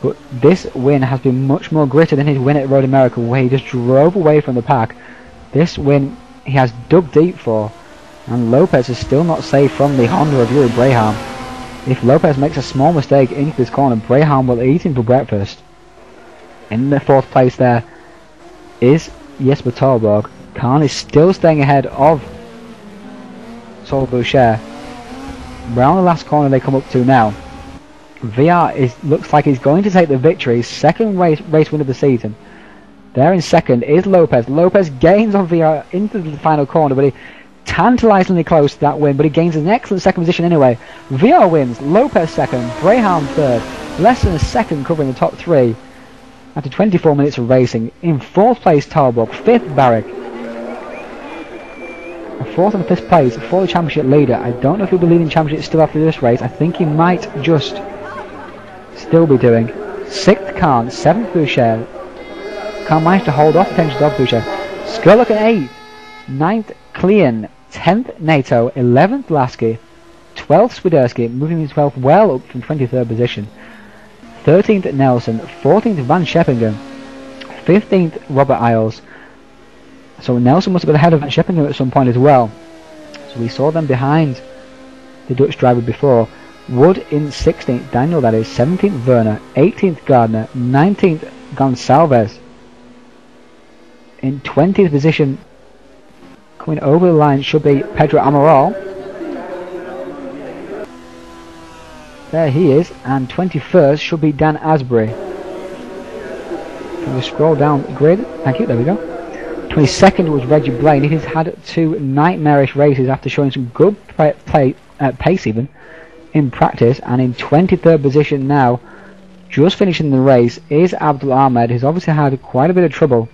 But this win has been much more gritty than his win at Road America, where he just drove away from the pack. This win he has dug deep for, and Lopez is still not safe from the Honda of Yuri Braham. If Lopez makes a small mistake into this corner, Braham will eat him for breakfast. In the 4th place there is Jesper Torborg. Khan is still staying ahead of Saul Boucher. Round the last corner they come up to now. VR looks like he's going to take the victory. His second race win of the season. There in 2nd is Lopez. Lopez gains on VR into the final corner, but he tantalisingly close to that win, but he gains an excellent 2nd position anyway. VR wins, Lopez 2nd, Braham 3rd, less than a second covering the top 3 after 24 minutes of racing. In 4th place Torborg, 5th Barrick. A 4th and 5th place for the championship leader. I don't know if he'll be leading championship still after this race. I think he might just still be doing. 6th Khan, 7th Boucher. Khan managed to hold off the tensions of Boucher. Skurlock in 8th, 9th Klein, 10th NATO, 11th Lasky, 12th Swiderski, moving himself well up from 23rd position. 13th Nelson, 14th Van Scheppingen, 15th Robert Isles. So Nelson must have been ahead of Van Scheppingen at some point as well. So we saw them behind the Dutch driver before. Wood in 16th, Daniel that is, 17th Werner, 18th Gardner, 19th Gonsalves. In 20th position, coming over the line, should be Pedro Amaral. There he is, and 21st should be Dan Asbury. Can we scroll down the grid? Thank you, there we go. 22nd was Reggie Blaine. He's had 2 nightmarish races after showing some good pace even in practice, and in 23rd position now, just finishing the race, is Abdul Ahmed, who's obviously had quite a bit of trouble.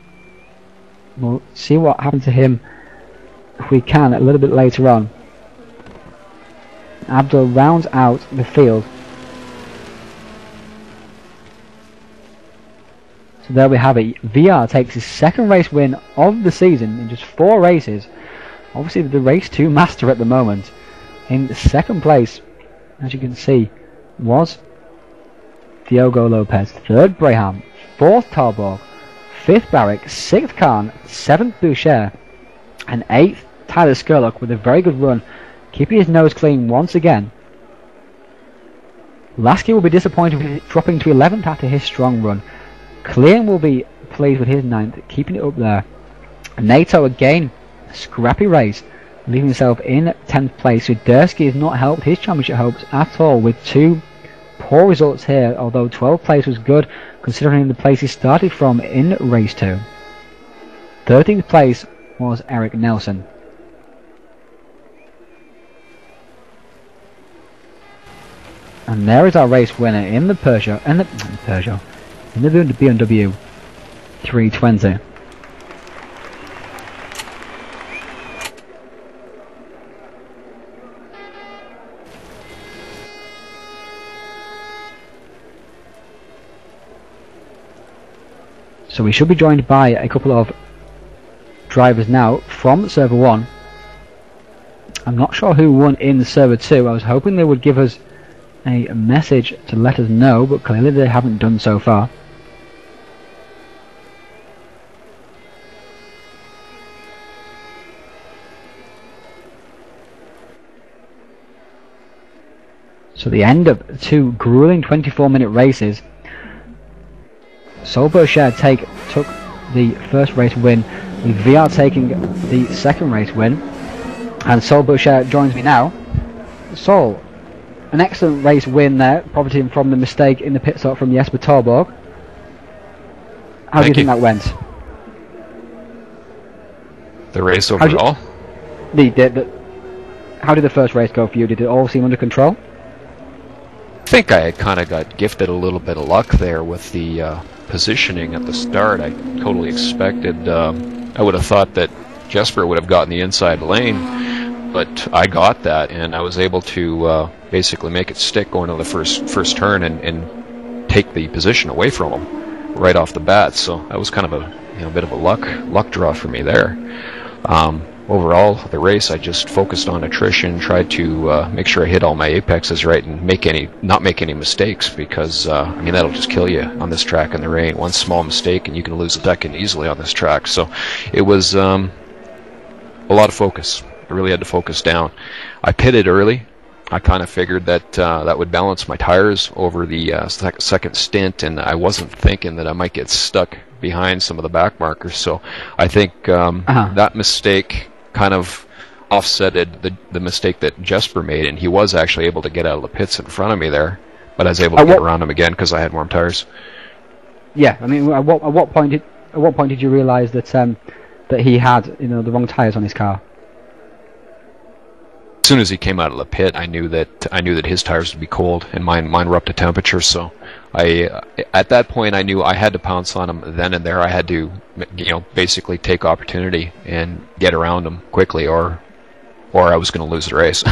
We'll see what happens to him if we can a little bit later on. Abdul rounds out the field. So there we have it. VR takes his second race win of the season in just 4 races. Obviously the race 2 master at the moment. In second place, as you can see, was Diogo Lopez. 3rd Braham, 4th Tarborg, 5th Barrick, 6th Khan, 7th Boucher, and 8th Tyler Skurlock with a very good run, keeping his nose clean once again. Lasky will be disappointed with dropping to 11th after his strong run. Klein will be pleased with his 9th, keeping it up there. NATO again, a scrappy race, leaving himself in 10th place. Swiderski has not helped his championship hopes at all with 2 poor results here, although 12th place was good considering the place he started from in race 2. 13th place was Eric Nelson. And there is our race winner in the Peugeot, in the BMW 320. So we should be joined by a couple of drivers now from Server 1. I'm not sure who won in Server 2. I was hoping they would give us a message to let us know, but clearly they haven't done so far. So the end of 2 grueling 24-minute races. Sol Boucher took the first race win, with VR taking the second race win, and Sol Boucher joins me now. Sol, an excellent race win there, profiting from the mistake in the pit stop from Jesper Torborg. How do you think that went? The race overall? How did the first race go for you? Did it all seem under control? I think I kind of got gifted a little bit of luck there with the positioning at the start. I totally expected, I would have thought that Jesper would have gotten the inside lane, but I got that, and I was able to basically make it stick going to the first turn and take the position away from him right off the bat. So that was kind of a bit of a luck draw for me there. Overall, the race, I just focused on attrition, tried to make sure I hit all my apexes right and not make any mistakes, because I mean, that'll just kill you on this track in the rain. One small mistake and you can lose a second easily on this track. So it was a lot of focus. I really had to focus down. I pitted early. I kind of figured that that would balance my tires over the second stint, and I wasn't thinking that I might get stuck behind some of the back markers. So I think that mistake kind of offsetted the mistake that Jesper made, and he was actually able to get out of the pits in front of me there, but I was able to get around him again because I had warm tires. Yeah, I mean, at what point did you realise that that he had the wrong tires on his car? As soon as he came out of the pit, I knew that his tires would be cold, and mine were up to temperature. So at that point, I knew I had to pounce on him then and there. I had to, basically take opportunity and get around him quickly, or I was going to lose the race.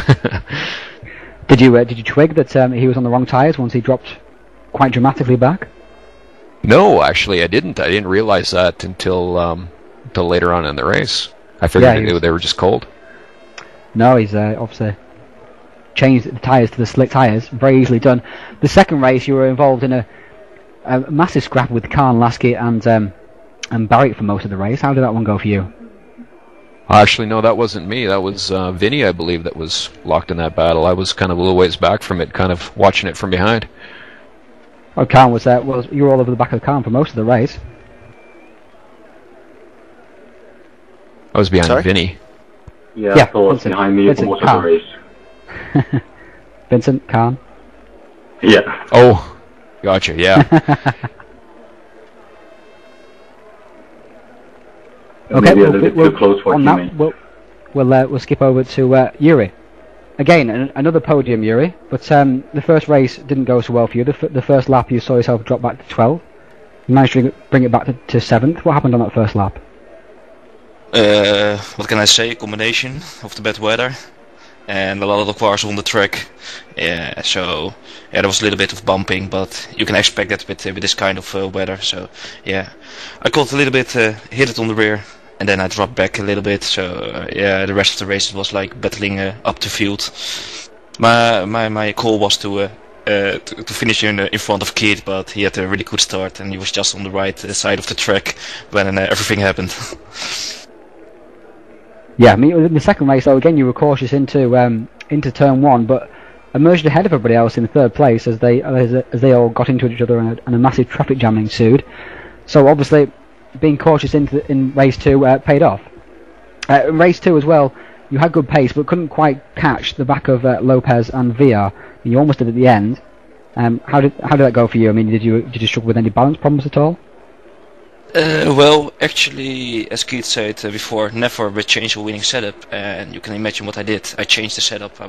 Did you twig that he was on the wrong tires once he dropped quite dramatically back? No, actually, I didn't. I didn't realize that until later on in the race. I figured they were just cold. No, he's obviously changed the tyres to the slick tyres. Very easily done. The second race, you were involved in a massive scrap with Khan, Lasky, and Barrick for most of the race. How did that one go for you? Actually, no, that wasn't me. That was Vinny, I believe, that was locked in that battle. I was kind of a little ways back from it, kind of watching it from behind. Oh, Khan was there. Well, you were all over the back of the Khan for most of the race. I was behind Vinny. Yeah, Phil was behind me for most of the race. Vincent, Khan? Yeah. Oh, gotcha, yeah. Okay, maybe a little bit too close for me. We'll skip over to Yuri. Again, another podium, Yuri, but the first race didn't go so well for you. The first lap you saw yourself drop back to 12th. You managed to bring it back to 7th. What happened on that first lap? What can I say? A combination of the bad weather. and a lot of cars on the track. Yeah, so yeah, there was a little bit of bumping, but you can expect that with this kind of weather. So yeah, I caught a little bit, hit it on the rear, and then I dropped back a little bit. So yeah, the rest of the race was like battling up the field. My call was to finish in front of Keith, but he had a really good start, and he was just on the right side of the track when everything happened. Yeah, I mean, in the second race, though, again, you were cautious into turn one, but emerged ahead of everybody else in third place as they all got into each other and a massive traffic jam ensued. So obviously, being cautious in race two paid off. In race two as well, you had good pace, but couldn't quite catch the back of Lopez and VR. You almost did at the end. How did that go for you? I mean, did you struggle with any balance problems at all? Well, actually, as Keith said before, never would change a winning setup, and you can imagine what I did. I changed the setup.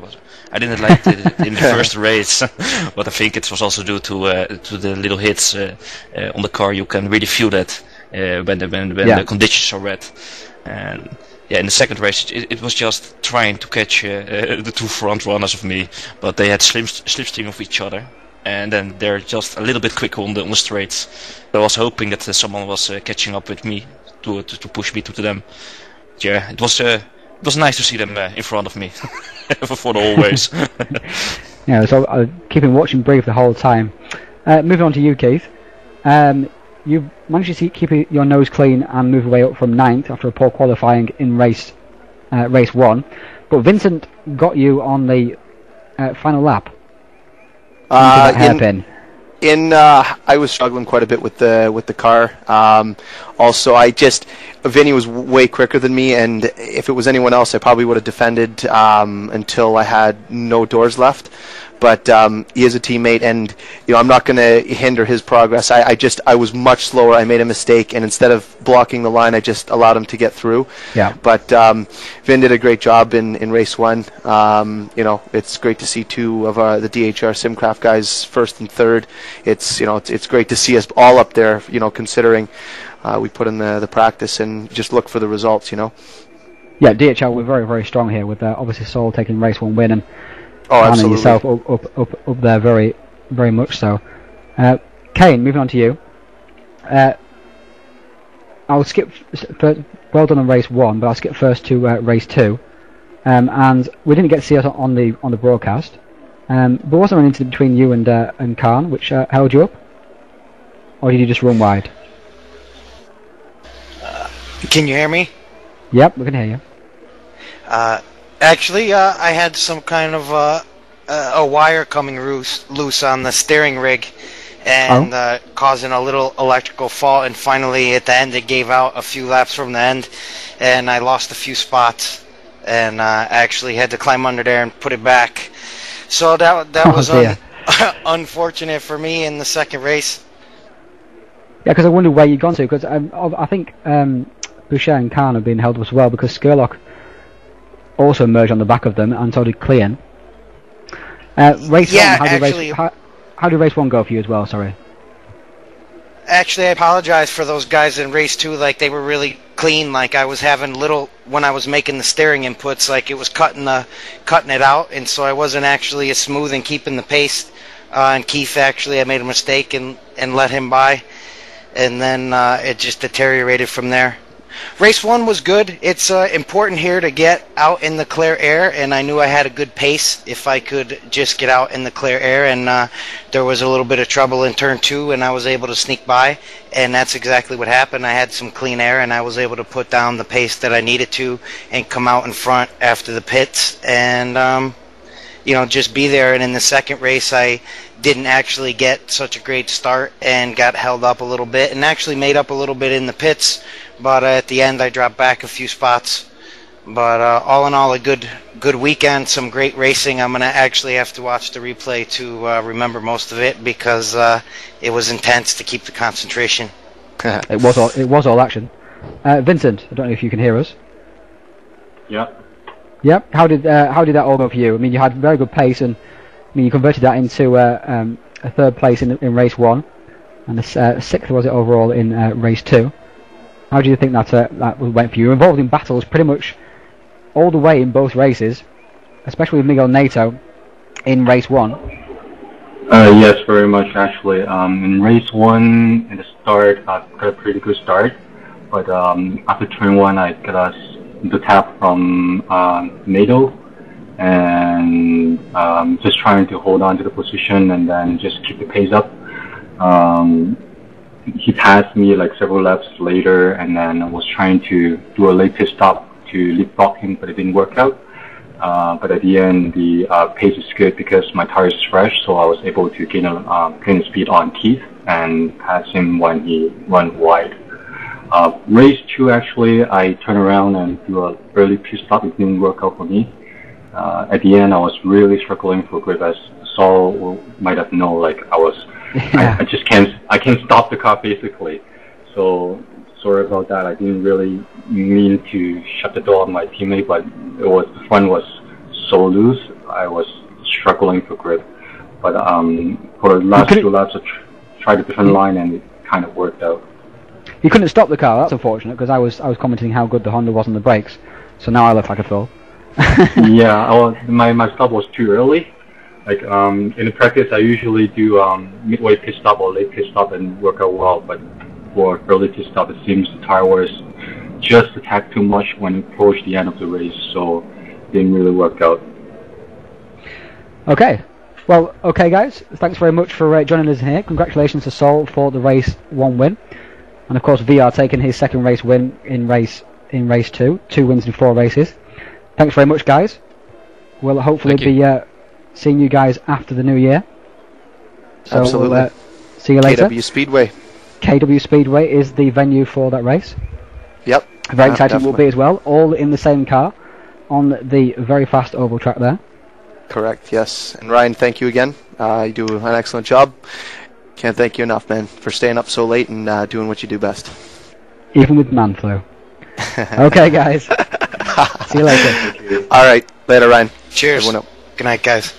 I didn't like it in the first race, but I think it was also due to the little hits on the car. You can really feel that when the conditions are red. And yeah, in the second race, it was just trying to catch the two front runners of me, but they had slipstream of each other. And then they're just a little bit quicker on the straights. So I was hoping that someone was catching up with me to push me to them. Yeah, it was nice to see them in front of me for the whole race. Yeah, so keeping watching brief the whole time. Moving on to you, Keith. You managed to keep your nose clean and move away up from 9th after a poor qualifying in race 1. But Vincent got you on the final lap. I was struggling quite a bit with the car. Also, Vinny was way quicker than me, and if it was anyone else, I probably would have defended until I had no doors left. But he is a teammate, and I'm not going to hinder his progress. I was much slower. I made a mistake, and instead of blocking the line, I just allowed him to get through. Yeah. But Vin did a great job in race 1. It's great to see two of the DHR Simcraft guys first and third. It's great to see us all up there. Considering we put in the practice and just look for the results. Yeah, DHR were very, very strong here with obviously Saul taking race 1 win and absolutely. yourself up there very, very much so. Kane, moving on to you. I'll skip. Well done on race 1, but I'll skip first to race 2. And we didn't get to see us on the broadcast. But was there an incident between you and Khan which held you up, or did you just run wide? Can you hear me? Yep, we can hear you. Actually, I had some kind of a wire coming loose on the steering rig and causing a little electrical fault, and finally at the end it gave out a few laps from the end, and I lost a few spots, and actually had to climb under there and put it back. So that was unfortunate for me in the second race. Yeah, because I wondered where you'd gone to, because I think Boucher and Khan have been held up as well, because Skurlock also emerged on the back of them, and so did Clean. Race 1, how did race 1 go for you as well, sorry? Actually, I apologize for those guys in race 2, like they were really clean, like I was having when I was making the steering inputs, like it was cutting it out, and so I wasn't actually as smooth in keeping the pace, and Keith actually, I made a mistake and let him by, and then it just deteriorated from there. Race 1 was good. It's important here to get out in the clear air, and I knew I had a good pace if I could just get out in the clear air, and there was a little bit of trouble in turn 2, and I was able to sneak by, and that's exactly what happened. I had some clean air, and I was able to put down the pace that I needed to and come out in front after the pits, and just be there. And in the second race, I didn't actually get such a great start and got held up a little bit, and actually made up a little bit in the pits, but at the end I dropped back a few spots. But all in all, a good weekend, some great racing. I'm going to actually have to watch the replay to remember most of it, because it was intense to keep the concentration. It was all action. Vincent, I don't know if you can hear us. Yeah. Yep. How did that all go for you? I mean, you had very good pace, and you converted that into a third place in race 1, and a sixth was it overall in race 2. How do you think that went for you? You were involved in battles pretty much all the way in both races, especially with Miguel Neto in race 1. Yes, very much actually. In race 1, in the start, I got a pretty good start, but after turn 1, I got the tap from Nato, and just trying to hold on to the position and then just keep the pace up. He passed me like several laps later, and then I was trying to do a late pit stop to leapfrog him, but it didn't work out. But at the end, the pace is good because my tire is fresh, so I was able to gain speed on Keith and pass him when he went wide. Race 2, actually, I turned around and do a early pit stop. It didn't work out for me. At the end, I was really struggling for grip, as Saul might have known. Like I can't stop the car basically. So sorry about that. I didn't really mean to shut the door on my teammate, but the front was so loose. I was struggling for grip. But for the last 2 laps, I tried a different line, and it kind of worked out. You couldn't stop the car. That's unfortunate, because I was commenting how good the Honda was on the brakes. So now I look like a fool. Yeah, my stop was too early. Like in the practice, I usually do midway pit stop or late pit stop and work out well. But for early pit stop, it seems the tire was just a tad too much when it approached the end of the race, so it didn't really work out. Okay. Well, okay, guys. Thanks very much for joining us here. Congratulations to Sol for the race 1 win, and of course VR taking his second race win in race 2. 2 wins in 4 races. Thanks very much, guys. We'll hopefully be seeing you guys after the new year. So Absolutely. We'll, see you later. KW Speedway. KW Speedway is the venue for that race. Yep. Very exciting will be as well. All in the same car on the very fast oval track there. Correct, yes. And Ryan, thank you again. You do an excellent job. Can't thank you enough, man, for staying up so late and doing what you do best. Even with man flu. Okay, guys. See you later. All right. Later, Ryan. Cheers. Good night, guys.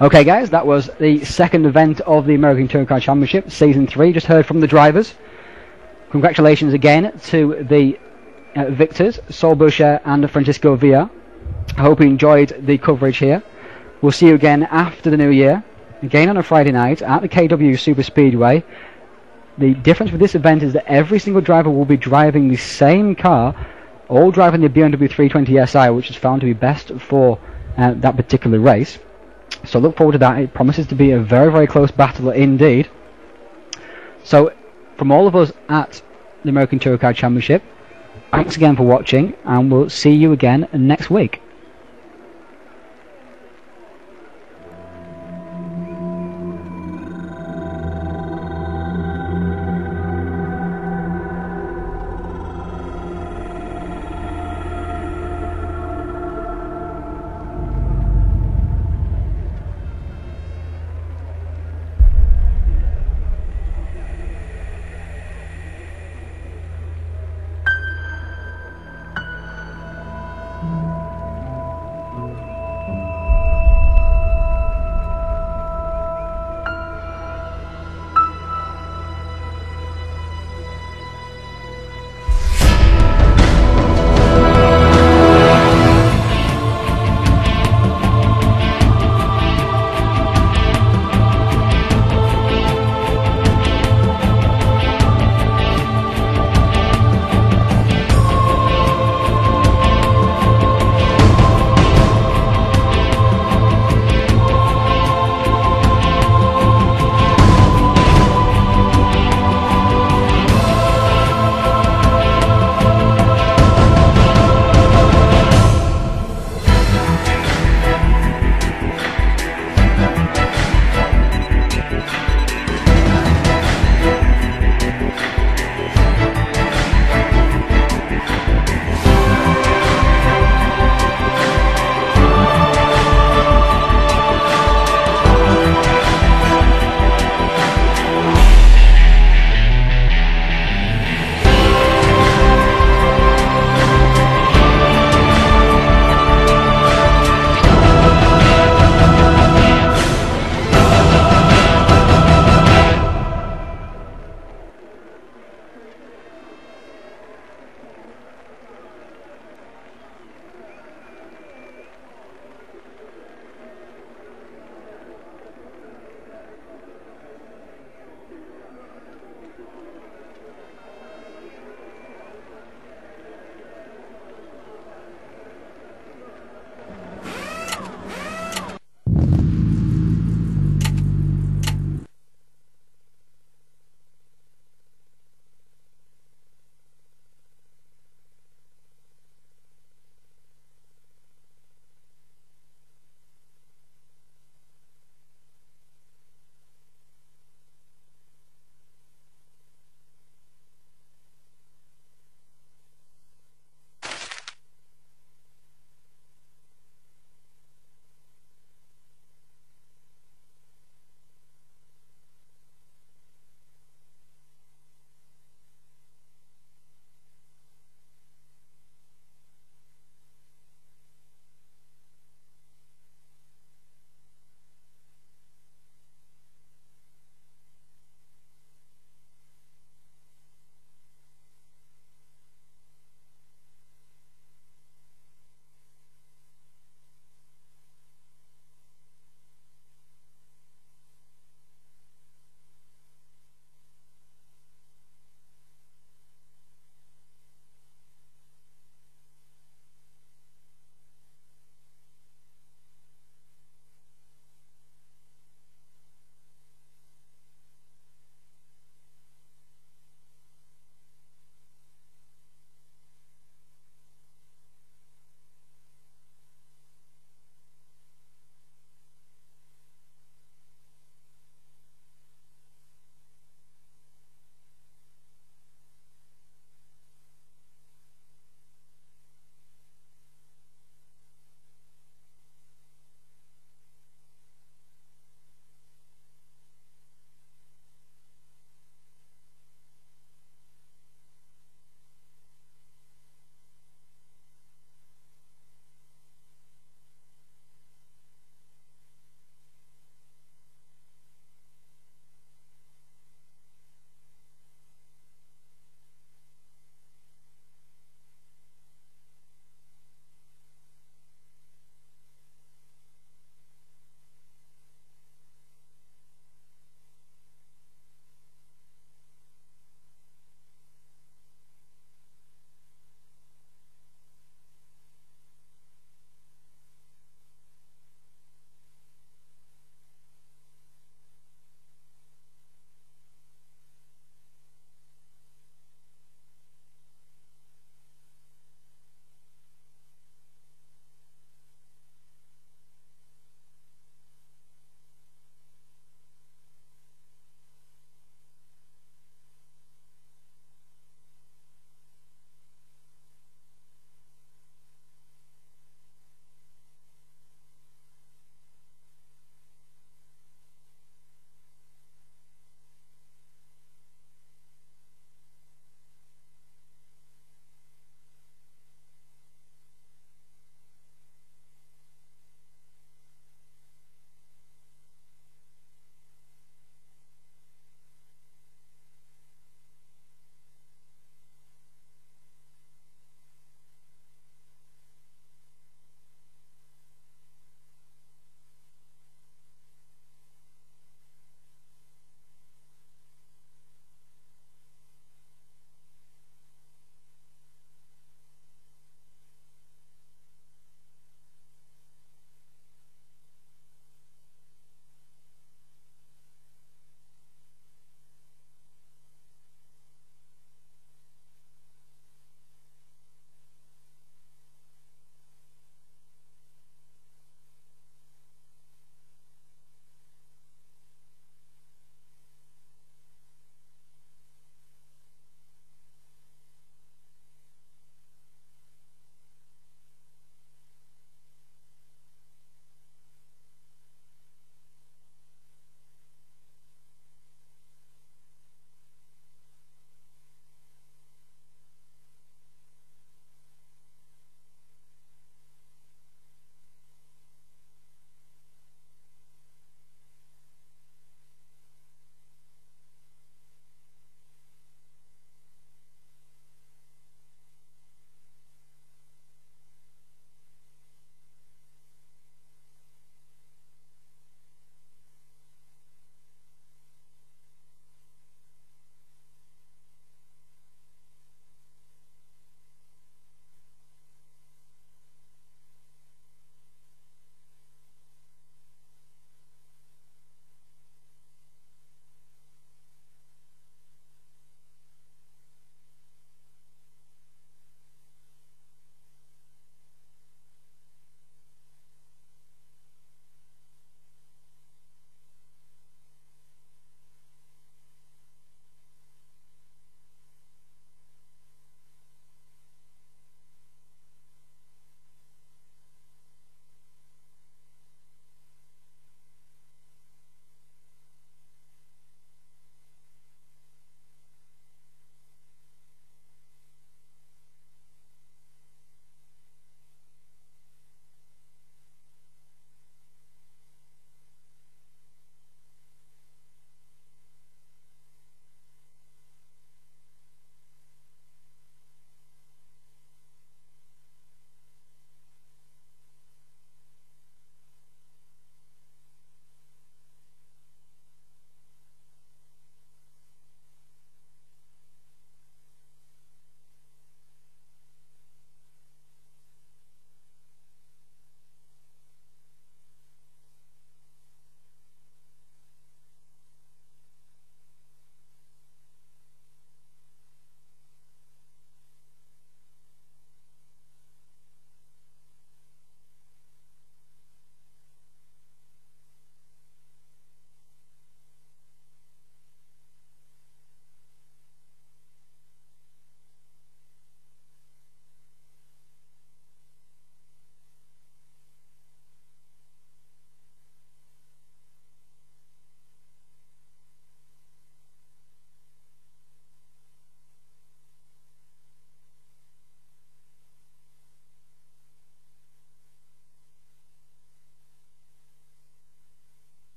Okay, guys, that was the second event of the American Touring Car Championship, Season 3. Just heard from the drivers. Congratulations again to the victors, Saul Boucher and Francisco Villa. I hope you enjoyed the coverage here. We'll see you again after the new year, again on a Friday night at the KW Super Speedway. The difference with this event is that every single driver will be driving the same car, all driving the BMW 320SI, which is found to be best for that particular race. So look forward to that. It promises to be a very, very close battle indeed. So from all of us at the American Touring Car Championship, thanks again for watching, and we'll see you again next week.